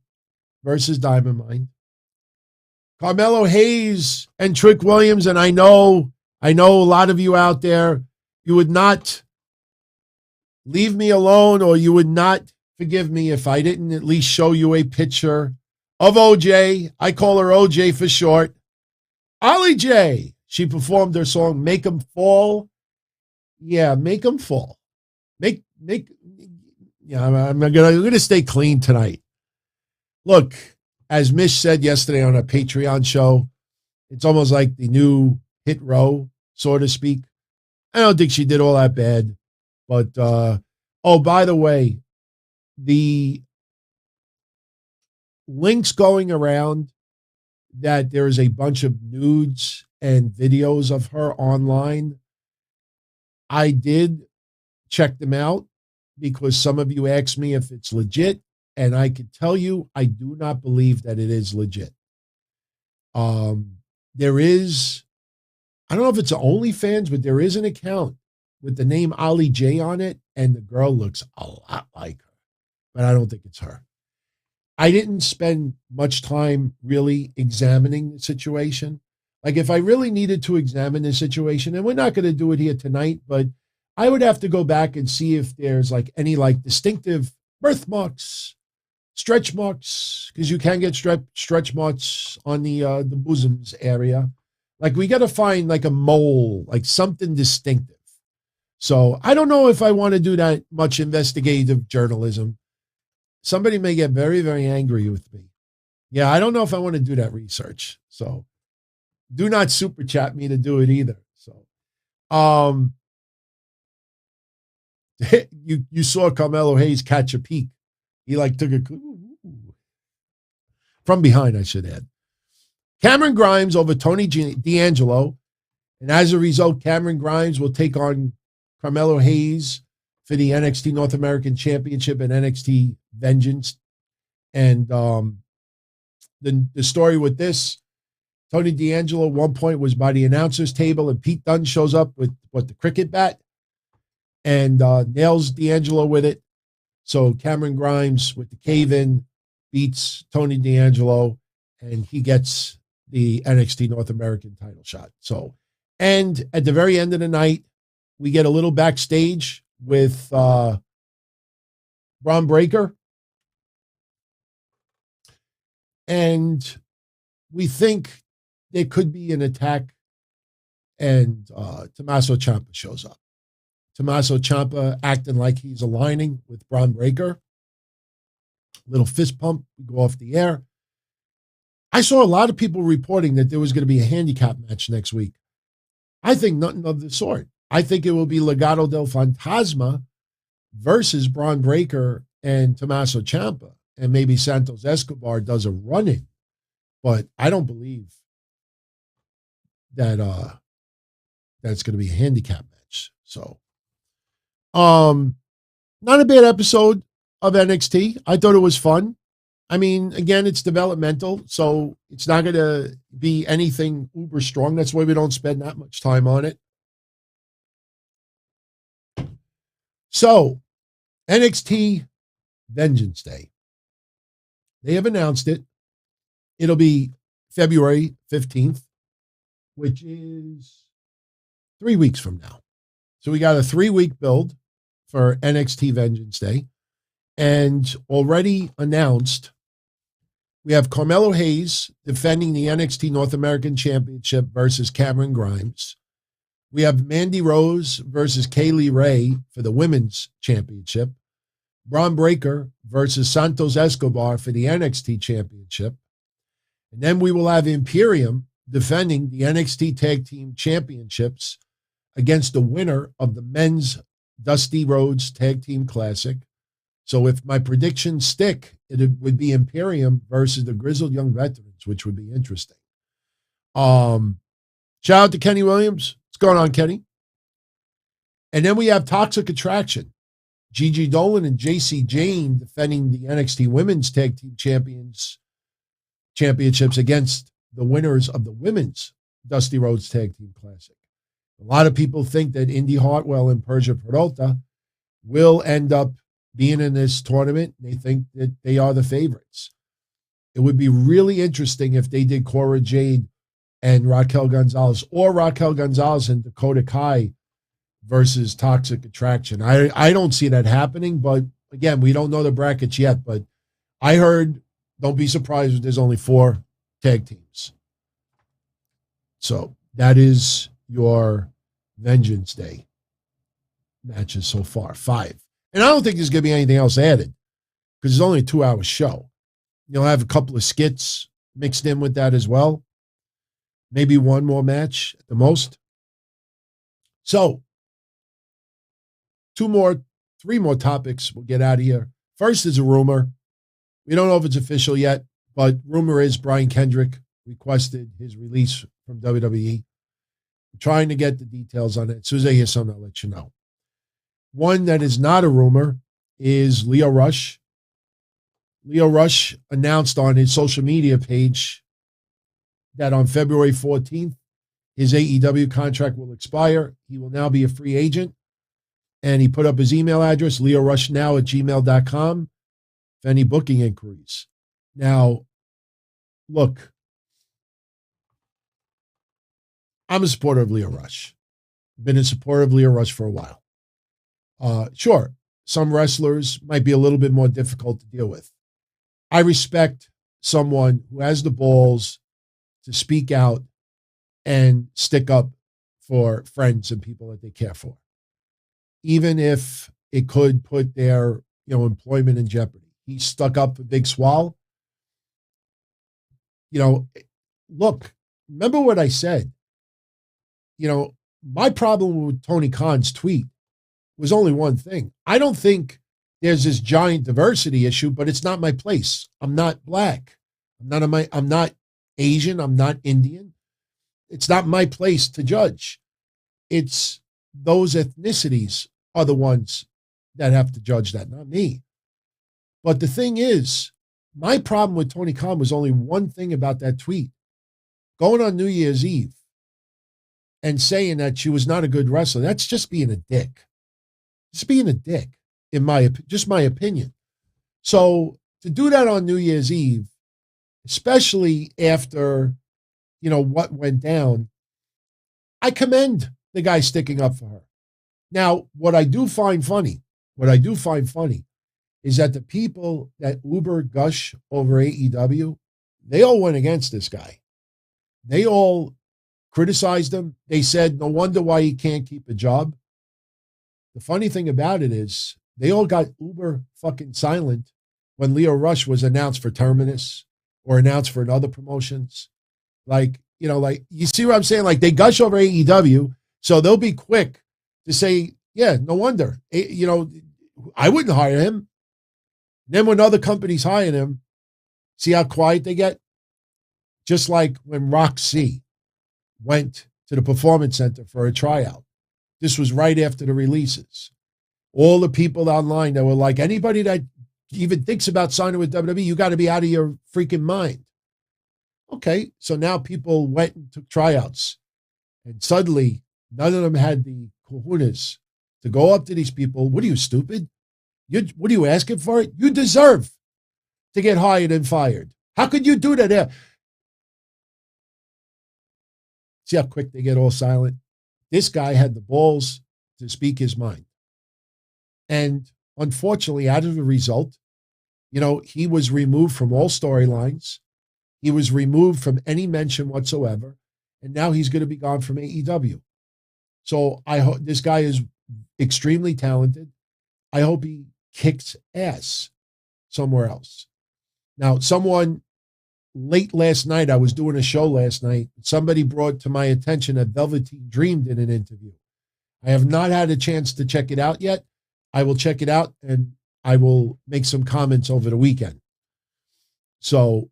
versus Diamond Mine. Carmelo Hayes and Trick Williams. And I know a lot of you out there, you would not leave me alone, or you would not forgive me if I didn't at least show you a picture of OJ. I call her OJ for short. Ollie J. She performed her song, Make 'Em Fall. Yeah, make 'em fall. I'm gonna stay clean tonight. Look, as Mish said yesterday on a Patreon show, it's almost like the new Hit Row, so to speak. I don't think she did all that bad. But, by the way, the links going around that there is a bunch of nudes and videos of her online, I did check them out because some of you asked me if it's legit, and I can tell you I do not believe that it is legit. There is, I don't know if it's OnlyFans, but there is an account with the name Ollie J on it, and the girl looks a lot like her, but I don't think it's her. I didn't spend much time really examining the situation. Like, if I really needed to examine the situation, and we're not going to do it here tonight, but I would have to go back and see if there's any distinctive birthmarks, stretch marks, because you can get stretch marks on the bosoms area. We got to find a mole, something distinctive. So I don't know if I want to do that much investigative journalism. Somebody may get very, very angry with me. Yeah, I don't know if I want to do that research. So do not super chat me to do it either. So, you saw Carmelo Hayes catch a peek. He took a from behind, I should add. Cameron Grimes over Tony D'Angelo. And as a result, Cameron Grimes will take on Carmelo Hayes for the NXT North American Championship and NXT Vengeance. And the story with this, Tony D'Angelo at one point was by the announcer's table, and Pete Dunne shows up with the cricket bat and nails D'Angelo with it. So Cameron Grimes with the cave-in beats Tony D'Angelo, and he gets the NXT North American title shot. So, and at the very end of the night, we get a little backstage with Bron Breakker. And we think there could be an attack, and Tommaso Ciampa shows up. Tommaso Ciampa acting like he's aligning with Bron Breakker. Little fist pump. We go off the air. I saw a lot of people reporting that there was going to be a handicap match next week. I think nothing of the sort. I think it will be Legado del Fantasma versus Bron Breakker and Tommaso Ciampa. And maybe Santos Escobar does a run-in. But I don't believe that that's going to be a handicap match. So, not a bad episode of NXT. I thought it was fun. I mean, again, it's developmental, so it's not going to be anything uber strong. That's why we don't spend that much time on it. So, NXT Vengeance Day. They have announced it. It'll be February 15th, which is 3 weeks from now. So we got a 3-week build for NXT Vengeance Day. And already announced, we have Carmelo Hayes defending the NXT North American Championship versus Cameron Grimes. We have Mandy Rose versus Kaylee Ray for the Women's Championship. Bron Breakker versus Santos Escobar for the NXT Championship. And then we will have Imperium defending the NXT Tag Team Championships against the winner of the Men's Dusty Rhodes Tag Team Classic. So if my predictions stick, it would be Imperium versus the Grizzled Young Veterans, which would be interesting. Shout out to Kenny Williams. What's going on, Kenny? And then we have Toxic Attraction. Gigi Dolan and JC Jane defending the NXT Women's Tag Team Championships against the winners of the Women's Dusty Rhodes Tag Team Classic. A lot of people think that Indy Hartwell and Persia Peralta will end up being in this tournament. They think that they are the favorites. It would be really interesting if they did Cora Jade and Raquel Gonzalez, or Raquel Gonzalez and Dakota Kai versus Toxic Attraction. I don't see that happening, but again, we don't know the brackets yet, but I heard, don't be surprised if there's only 4 tag teams. So that is your Vengeance Day matches so far, 5. And I don't think there's going to be anything else added because it's only a 2-hour show. You'll have a couple of skits mixed in with that as well. Maybe one more match at the most. So 3 more topics. We'll get out of here. First is a rumor. We don't know if it's official yet, but rumor is Brian Kendrick requested his release from WWE. I'm trying to get the details on it. As soon as I hear something, I'll let you know. One that is not a rumor is Lio Rush. Lio Rush announced on his social media page that on February 14th, his AEW contract will expire. He will now be a free agent. And he put up his email address, leorushnow@gmail.com, for any booking inquiries. Now, look, I'm a supporter of Lio Rush. Been a supporter of Lio Rush for a while. Sure, some wrestlers might be a little bit more difficult to deal with. I respect someone who has the balls to speak out and stick up for friends and people that they care for, even if it could put their employment in jeopardy. He stuck up for Big Swole. Look, remember what I said. My problem with Tony Khan's tweet was only one thing. I don't think there's this giant diversity issue, but it's not my place. I'm not black. I'm not Asian. I'm not Indian. It's not my place to judge. It's those ethnicities are the ones that have to judge that, not me. But the thing is, my problem with Tony Khan was only one thing about that tweet. going on New Year's Eve and saying that she was not a good wrestler, that's just being a dick. Just being a dick, in my opinion. So to do that on New Year's Eve, especially after, what went down, I commend the guy sticking up for her. Now, what I do find funny is that the people that uber gush over AEW, they all went against this guy. They all criticized him. They said, no wonder why he can't keep a job. The funny thing about it is they all got uber fucking silent when Lio Rush was announced for Terminus or announced for another promotions. Like, you see what I'm saying? Like, they gush over AEW, so they'll be quick to say, yeah, no wonder. I wouldn't hire him. Then when other companies hire him, see how quiet they get? Just like when Roxy went to the Performance Center for a tryout. This was right after the releases. All the people online that were like, anybody that even thinks about signing with WWE, you got to be out of your freaking mind. Okay, so now people went and took tryouts. And suddenly, none of them had the cojones to go up to these people. What are you, stupid? What are you asking for it? You deserve to get hired and fired. How could you do that? See how quick they get all silent? This guy had the balls to speak his mind. And unfortunately, out of the result, he was removed from all storylines. He was removed from any mention whatsoever. And now he's going to be gone from AEW. So I hope this guy is extremely talented. I hope he kicks ass somewhere else. Now, someone late last night, I was doing a show last night. Somebody brought to my attention that Velveteen Dream did an interview. I have not had a chance to check it out yet. I will check it out and I will make some comments over the weekend. So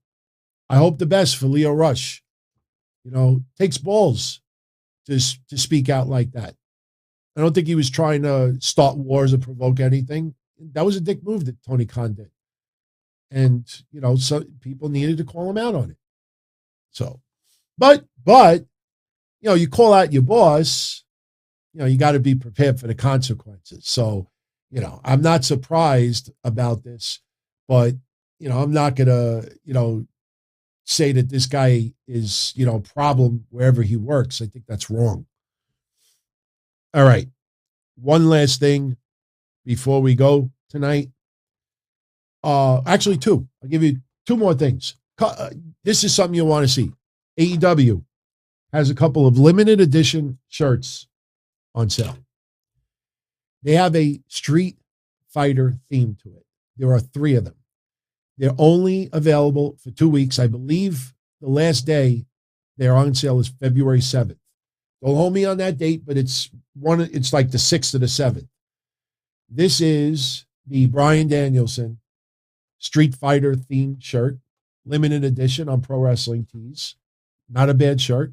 I hope the best for Lio Rush. Takes balls to speak out like that. I don't think he was trying to start wars or provoke anything. That was a dick move that Tony Khan did. And, some people needed to call him out on it. So, but, you call out your boss, you got to be prepared for the consequences. So, I'm not surprised about this, but, I'm not going to, say that this guy is, a problem wherever he works. I think that's wrong. All right. One last thing before we go tonight. Actually, two. I'll give you two more things. This is something you want to see. AEW has a couple of limited edition shirts on sale. They have a Street Fighter theme to it. There are 3 of them. They're only available for 2 weeks. I believe the last day they're on sale is February 7th. Don't hold me on that date, but it's like the 6th or the 7th. This is the Bryan Danielson Street Fighter themed shirt, limited edition on Pro Wrestling Tees. Not a bad shirt.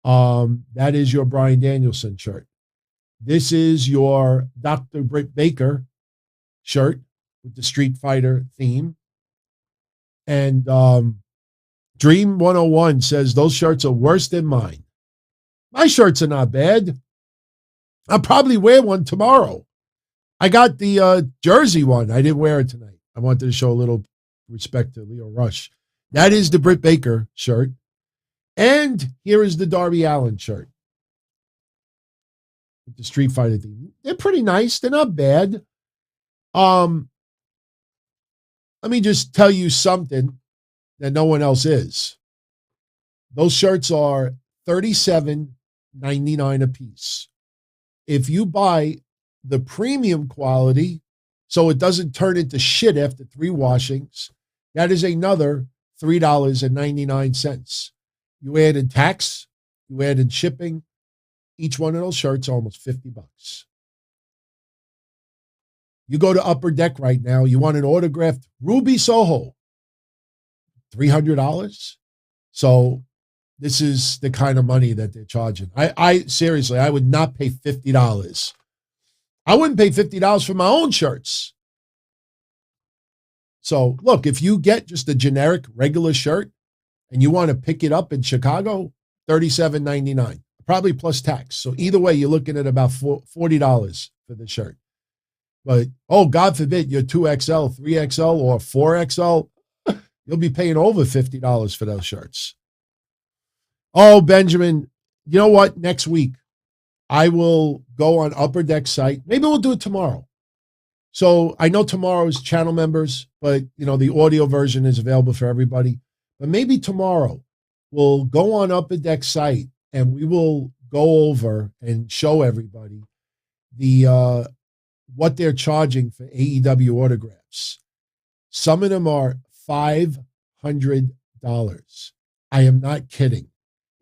That is your Bryan Danielson shirt. This is your Dr. Britt Baker shirt with the Street Fighter theme. And Dream 101 says those shirts are worse than mine. My shirts are not bad. I'll probably wear one tomorrow. I got the jersey one. I didn't wear it tonight. I wanted to show a little respect to Lio Rush. That is the Britt Baker shirt. And here is the Darby Allin shirt with the Street Fighter theme. They're pretty nice. They're not bad. Let me just tell you something that no one else is. Those shirts are $37.99 a piece. If you buy the premium quality, so it doesn't turn into shit after 3 washings, that is another $3.99. You add in tax, you add in shipping, each one of those shirts almost $50. You go to Upper Deck right now, you want an autographed Ruby Soho, $300. So this is the kind of money that they're charging. I seriously, I would not pay $50. I wouldn't pay $50 for my own shirts. So look, if you get just a generic regular shirt, and you want to pick it up in Chicago, $37.99, probably plus tax. So either way, you're looking at about $40 for the shirt. But, oh, God forbid, you're 2XL, 3XL, or 4XL, you'll be paying over $50 for those shirts. Oh, Benjamin, you know what? Next week, I will go on Upper Deck site. Maybe we'll do it tomorrow. So I know tomorrow's channel members, but, the audio version is available for everybody. But maybe tomorrow we'll go on Upper Deck site and we will go over and show everybody the what they're charging for AEW autographs. Some of them are $500. I am not kidding.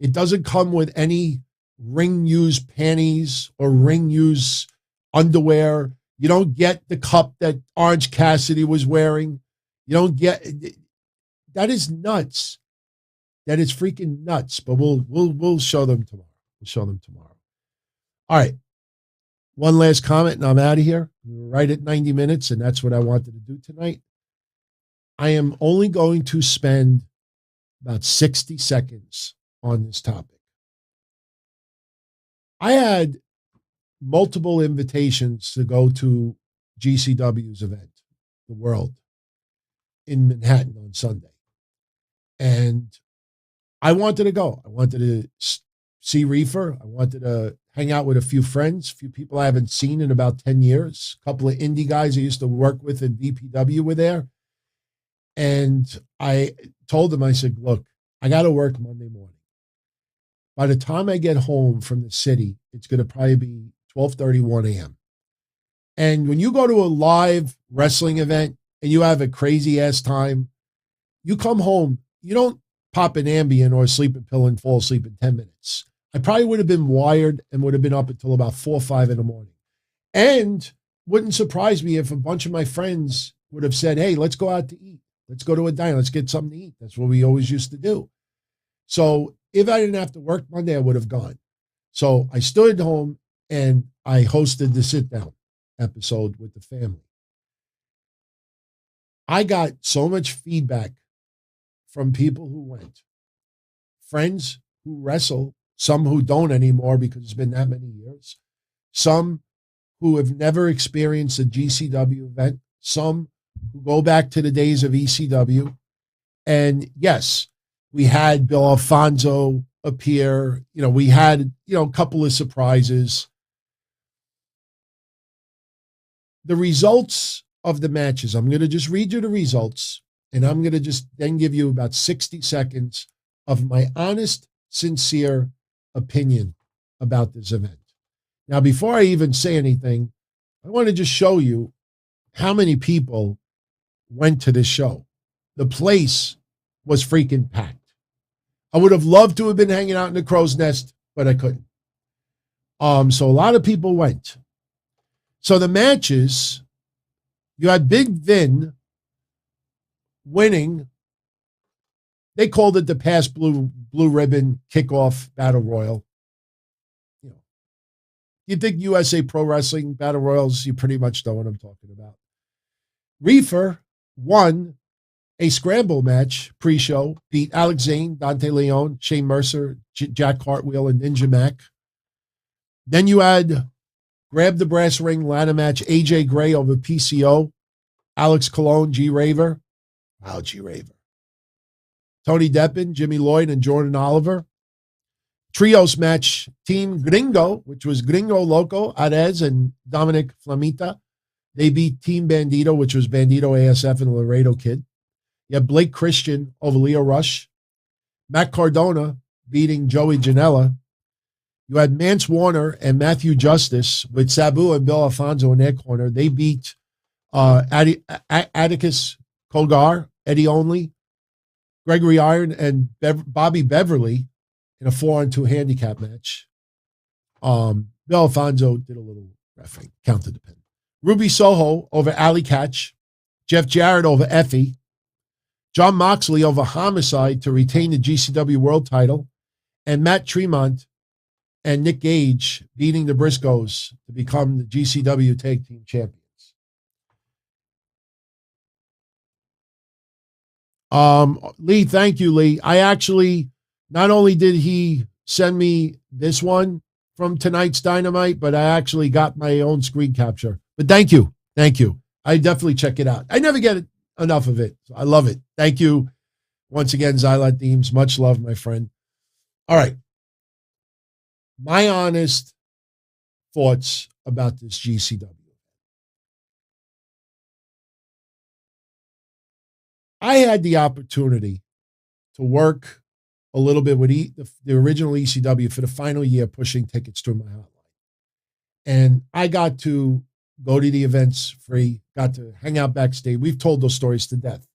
It doesn't come with any ring-used panties or ring-used underwear. You don't get the cup that Orange Cassidy was wearing. You don't get... That is nuts. That is freaking nuts. But we'll show them tomorrow. We'll show them tomorrow. All right. One last comment, and I'm out of here. We're right at 90 minutes, and that's what I wanted to do tonight. I am only going to spend about 60 seconds on this topic. I had multiple invitations to go to GCW's event, the Wrld, in Manhattan on Sunday. And I wanted to go. I wanted to see Reefer. I wanted to hang out with a few friends, a few people I haven't seen in about 10 years. A couple of indie guys I used to work with in VPW were there. And I told them, I said, look, I got to work Monday morning. By the time I get home from the city, it's going to probably be 12:31 a.m. And when you go to a live wrestling event and you have a crazy ass time, you come home, you don't pop an Ambien or a sleeping pill and fall asleep in 10 minutes. I probably would have been wired and would have been up until about 4 or 5 in the morning. And wouldn't surprise me if a bunch of my friends would have said, hey, let's go out to eat. Let's go to a diner. Let's get something to eat. That's what we always used to do. So if I didn't have to work Monday, I would have gone. So I stood at home and I hosted the sit down episode with the family. I got so much feedback from people who went, friends who wrestle, some who don't anymore because it's been that many years, some who have never experienced a GCW event, some who go back to the days of ECW. And yes, we had Bill Alfonso appear. We had, a couple of surprises. The results of the matches, I'm going to just read you the results, and I'm going to just then give you about 60 seconds of my honest, sincere opinion about this event. Now, before I even say anything, I want to just show you how many people went to this show. The place was freaking packed. I would have loved to have been hanging out in the crow's nest, but I couldn't. So a lot of people went. So the matches, you had Big Vin winning. They called it the Pass Blue Ribbon Kickoff Battle Royal. You think USA Pro Wrestling Battle Royals, you pretty much know what I'm talking about. Reefer won a scramble match pre-show, beat Alex Zane, Dante Leon, Shane Mercer, Jack Hartwheel, and Ninja Mac. Then you had Grab the Brass Ring ladder match, AJ Gray over PCO, Alex Colon, G Raver. Wow, G Raver. Tony Deppen, Jimmy Lloyd, and Jordan Oliver. Trios match, Team Gringo, which was Gringo Loco, Arez, and Dominic Flamita. They beat Team Bandito, which was Bandito ASF and Laredo Kid. You have Blake Christian over Lio Rush. Matt Cardona beating Joey Janela. You had Mance Warner and Matthew Justice with Sabu and Bill Alfonso in their corner. They beat Atticus Colgar, Eddie Only, Gregory Iron, and Bobby Beverly in a 4-on-2 handicap match. Bill Alfonso did a little refereeing, counted the pin. Ruby Soho over Alley Catch. Jeff Jarrett over Effie. John Moxley over Homicide to retain the GCW World title. And Matt Tremont and Nick Gage beating the Briscoes to become the GCW Tag Team Champions. Lee, thank you, Lee. I actually, not only did he send me this one from tonight's Dynamite, but I actually got my own screen capture. But thank you. Thank you. I definitely check it out. I never get enough of it. So I love it. Thank you. Once again, Xylot Deems. Much love, my friend. All right. My honest thoughts about this GCW. I had the opportunity to work a little bit with the original ECW for the final year, pushing tickets through my hotline. And I got to go to the events free, got to hang out backstage. We've told those stories to death.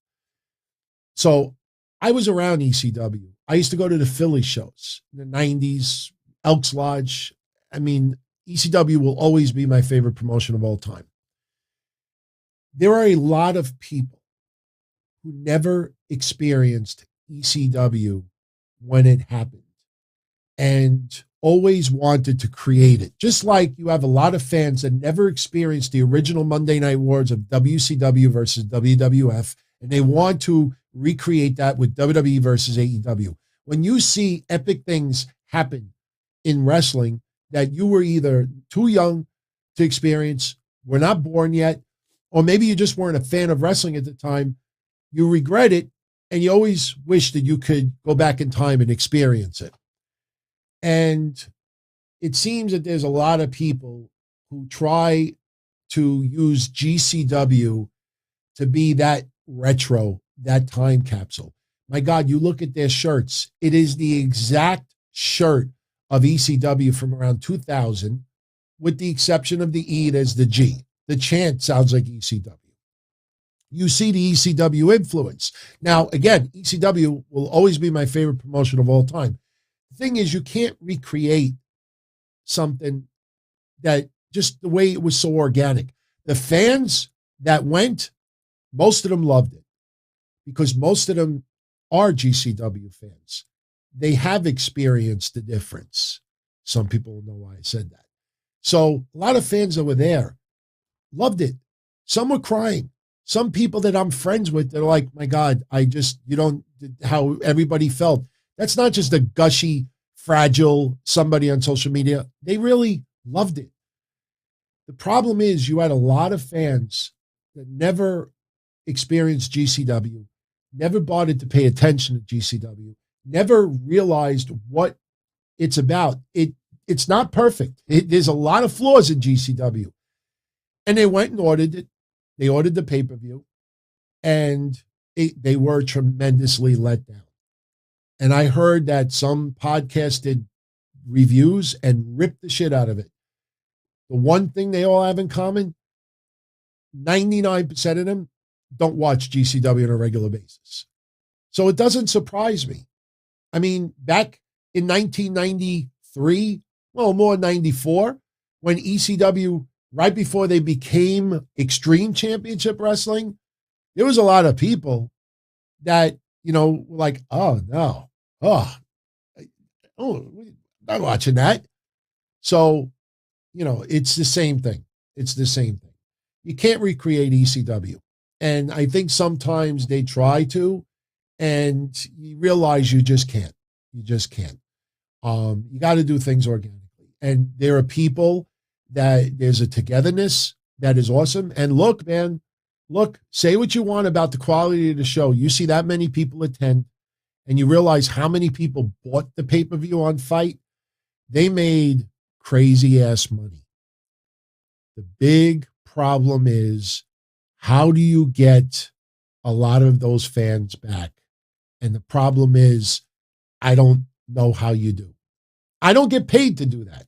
So I was around ECW. I used to go to the Philly shows in the 90s, Elks Lodge. I mean, ECW will always be my favorite promotion of all time. There are a lot of people who never experienced ECW when it happened and always wanted to create it. Just like you have a lot of fans that never experienced the original Monday Night Wars of WCW versus WWF, and they want to recreate that with WWE versus AEW. When you see epic things happen in wrestling that you were either too young to experience, were not born yet, or maybe you just weren't a fan of wrestling at the time, you regret it, and you always wish that you could go back in time and experience it. And it seems that there's a lot of people who try to use GCW to be that retro, that time capsule. My God, you look at their shirts. It is the exact shirt of ECW from around 2000, with the exception of the E as the G. The chant sounds like ECW. You see the ECW influence. Now, again, ECW will always be my favorite promotion of all time. The thing is, you can't recreate something that just the way it was so organic. The fans that went, most of them loved it because most of them are GCW fans. They have experienced the difference. Some people know why I said that. So a lot of fans that were there loved it. Some were crying. Some people that I'm friends with, they're like, my God, you don't, how everybody felt. That's not just a gushy, fragile somebody on social media. They really loved it. The problem is you had a lot of fans that never experienced GCW, never bothered to pay attention to GCW, never realized what it's about. It's not perfect. There's a lot of flaws in GCW. And they went and ordered it. They ordered the pay-per-view, and they were tremendously let down. And I heard that some podcasts did reviews and ripped the shit out of it. The one thing they all have in common, 99% of them don't watch GCW on a regular basis. So it doesn't surprise me. I mean, back in 1993, well, more 94, when ECW, right before they became Extreme Championship Wrestling, there was a lot of people that, were like, oh, no. Not watching that. So, it's the same thing. It's the same thing. You can't recreate ECW. And I think sometimes they try to, and you realize you just can't. You just can't. You got to do things organically. And there are people that there's a togetherness that is awesome. And look, man, say what you want about the quality of the show. You see that many people attend, and you realize how many people bought the pay-per-view on Fight. They made crazy-ass money. The big problem is, how do you get a lot of those fans back? And the problem is, I don't know how you do. I don't get paid to do that.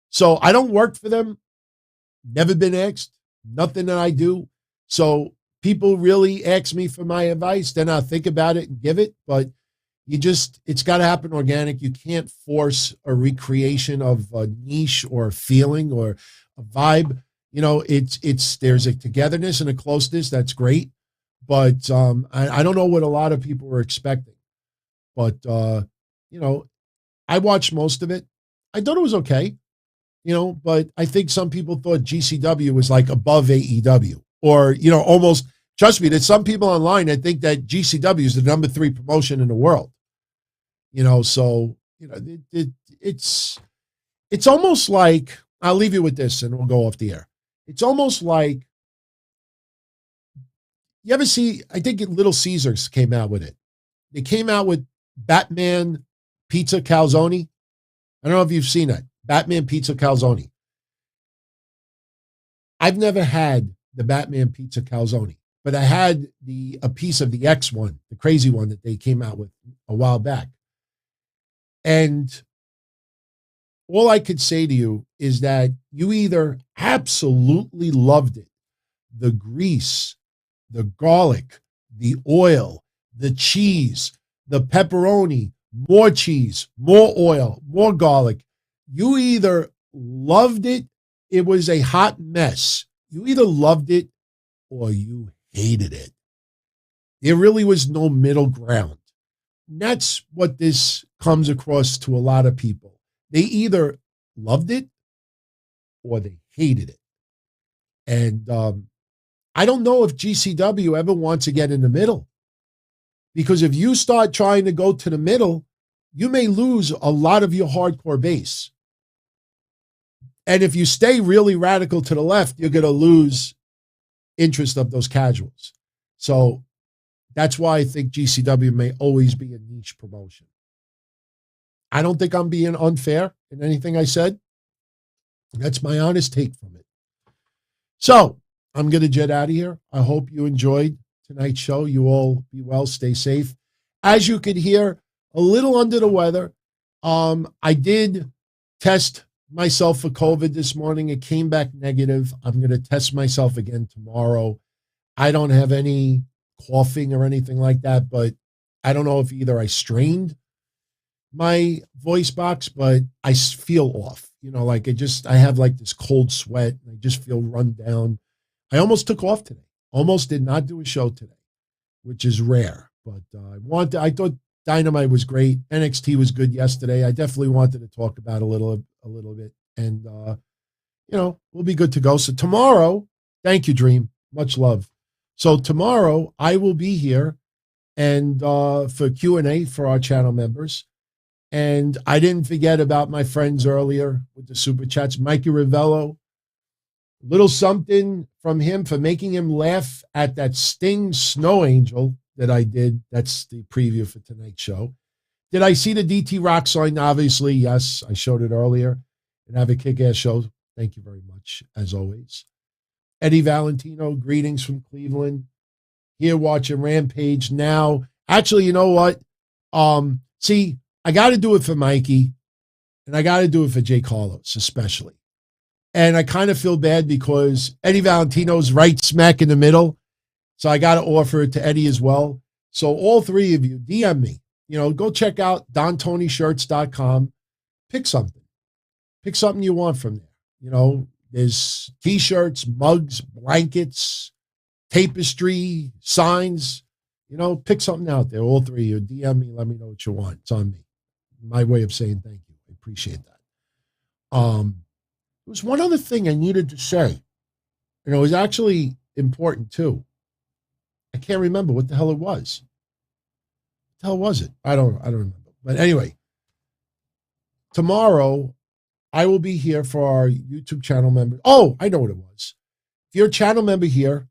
So I don't work for them. Never been asked. Nothing that I do. So people really ask me for my advice. Then I'll think about it and give it. But it's got to happen organic. You can't force a recreation of a niche or a feeling or a vibe. There's a togetherness and a closeness. That's great. But I don't know what a lot of people were expecting. But, I watched most of it. I thought it was okay. But I think some people thought GCW was like above AEW or, almost Trust me, there's some people online that think that GCW is the number 3 promotion in the world. So, it's almost like, I'll leave you with this and we'll go off the air. It's almost like, you ever see, I think Little Caesars came out with it. They came out with Batman Pizza Calzone. I don't know if you've seen that. Batman Pizza Calzone. I've never had the Batman Pizza Calzone, but I had a piece of the X one, the crazy one that they came out with a while back. And all I could say to you is that you either absolutely loved it, the grease, the garlic, the oil, the cheese, the pepperoni, more cheese, more oil, more garlic. You either loved it, it was a hot mess. You either loved it or you hated it. There really was no middle ground. And that's what this comes across to a lot of people. They either loved it or they hated it. And I don't know if GCW ever wants to get in the middle. Because if you start trying to go to the middle, you may lose a lot of your hardcore base. And if you stay really radical to the left, you're going to lose interest of those casuals. So that's why I think GCW may always be a niche promotion. I don't think I'm being unfair in anything I said. That's my honest take from it. So I'm going to jet out of here. I hope you enjoyed tonight's show. You all be well, stay safe. As you could hear, a little under the weather. I did test myself for COVID this morning. It came back negative. I'm going to test myself again tomorrow. I don't have any coughing or anything like that, but I don't know if either I strained my voice box, but I feel off. Like I have like this cold sweat. And I just feel run down. I almost took off today. Almost did not do a show today, which is rare. But I thought Dynamite was great. NXT was good yesterday. I definitely wanted to talk about a little bit. And, we'll be good to go. So tomorrow, thank you, Dream. Much love. So tomorrow I will be here and for Q&A for our channel members. And I didn't forget about my friends earlier with the super chats. Mikey Ravello, little something from him for making him laugh at that Sting Snow Angel that I did. That's the preview for tonight's show. Did I see the DT Rock sign? Obviously, yes. I showed it earlier. And have a kick-ass show. Thank you very much, as always. Eddie Valentino, greetings from Cleveland. Here watching Rampage now. Actually, you know what? See, I got to do it for Mikey, and I got to do it for Jay Carlos, especially. And I kind of feel bad because Eddie Valentino's right smack in the middle. So I got to offer it to Eddie as well. So all three of you, DM me. Go check out DonTonyShirts.com. Pick something. Pick something you want from there. There's T-shirts, mugs, blankets, tapestry, signs. Pick something out there. All three of you. DM me. Let me know what you want. It's on me. My way of saying thank you. I appreciate that. There was one other thing I needed to say. It was actually important too. I can't remember what the hell it was. What the hell was it? I don't remember. But anyway, tomorrow I will be here for our YouTube channel members. Oh, I know what it was. If you're a channel member here,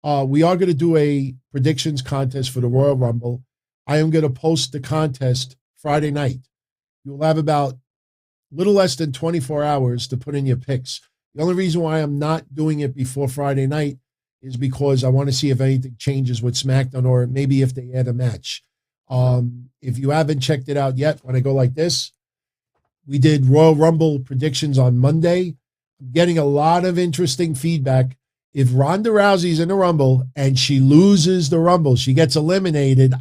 we are going to do a predictions contest for the Royal Rumble. I am going to post the contest Friday night. You'll have about a little less than 24 hours to put in your picks. The only reason why I'm not doing it before Friday night is because I want to see if anything changes with SmackDown or maybe if they add a match. If you haven't checked it out yet, when I go like this, we did Royal Rumble predictions on Monday. I'm getting a lot of interesting feedback. If Ronda Rousey's in the Rumble and she loses the Rumble, she gets eliminated,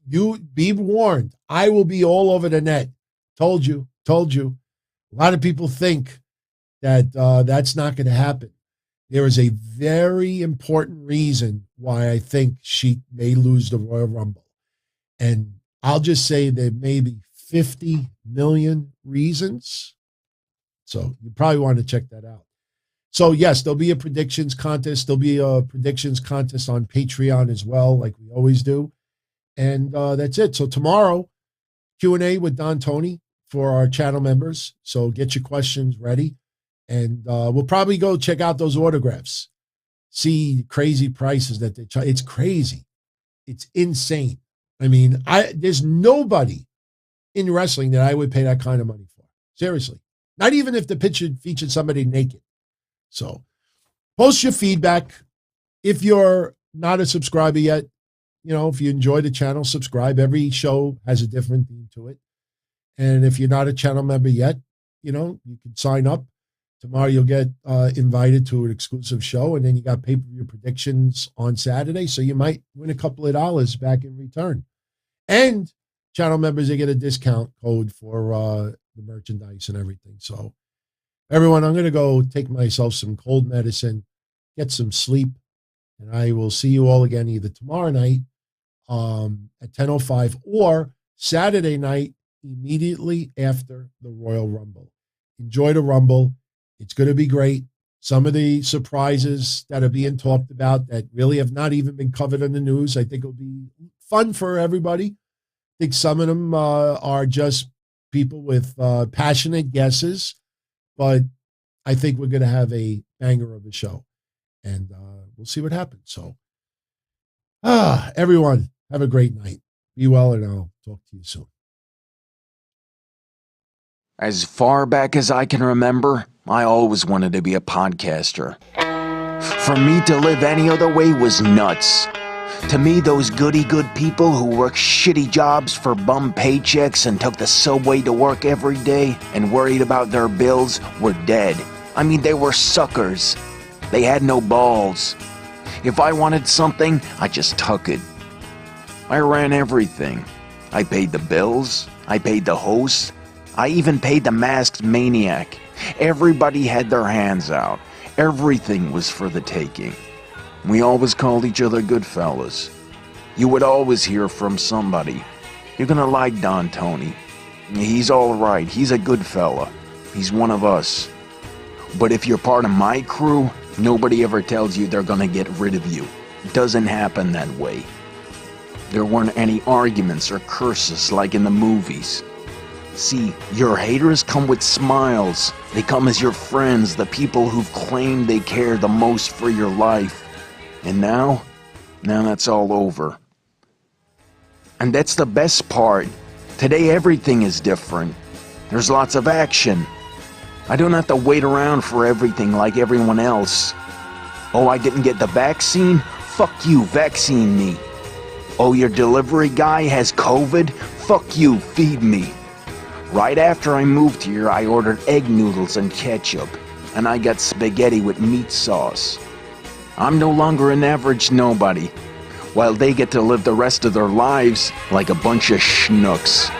you be warned. I will be all over the net. Told you. A lot of people think that that's not going to happen. There is a very important reason why I think she may lose the Royal Rumble. And I'll just say there may be 50 million reasons. So you probably want to check that out. So, yes, there'll be a predictions contest. There'll be a predictions contest on Patreon as well, like we always do. And that's it. So tomorrow, Q&A with Don Tony for our channel members. So get your questions ready. And we'll probably go check out those autographs. See crazy prices that they charge. It's crazy. It's insane. I mean, there's nobody in wrestling that I would pay that kind of money for. Seriously. Not even if the picture featured somebody naked. So post your feedback. If you're not a subscriber yet, if you enjoy the channel, subscribe. Every show has a different theme to it. And if you're not a channel member yet, you can sign up. Tomorrow you'll get invited to an exclusive show, and then you got pay-per-view predictions on Saturday, so you might win a couple of dollars back in return. And channel members, they get a discount code for the merchandise and everything. So everyone, I'm going to go take myself some cold medicine, get some sleep, and I will see you all again either tomorrow night at 10:05 or Saturday night immediately after the Royal Rumble. Enjoy the Rumble. It's going to be great. Some of the surprises that are being talked about that really have not even been covered in the news, I think it'll be fun for everybody. I think some of them are just people with passionate guesses, but I think we're going to have a banger of a show, and we'll see what happens. So, everyone, have a great night. Be well, and I'll talk to you soon. As far back as I can remember, I always wanted to be a podcaster. For me to live any other way was nuts. To me, those goody-good people who worked shitty jobs for bum paychecks and took the subway to work every day and worried about their bills were dead. I mean, they were suckers. They had no balls. If I wanted something, I just took it. I ran everything. I paid the bills. I paid the host. I even paid the masked maniac. Everybody had their hands out. Everything was for the taking. We always called each other good fellas. You would always hear from somebody. You're gonna like Don Tony. He's alright. He's a good fella. He's one of us. But if you're part of my crew, nobody ever tells you they're gonna get rid of you. It doesn't happen that way. There weren't any arguments or curses like in the movies. See, your haters come with smiles. They come as your friends, the people who've claimed they care the most for your life. And now that's all over. And that's the best part. Today everything is different. There's lots of action. I don't have to wait around for everything like everyone else. Oh, I didn't get the vaccine? Fuck you, vaccine me. Oh, your delivery guy has COVID? Fuck you, feed me. Right after I moved here, I ordered egg noodles and ketchup, and I got spaghetti with meat sauce. I'm no longer an average nobody, while they get to live the rest of their lives like a bunch of schnooks.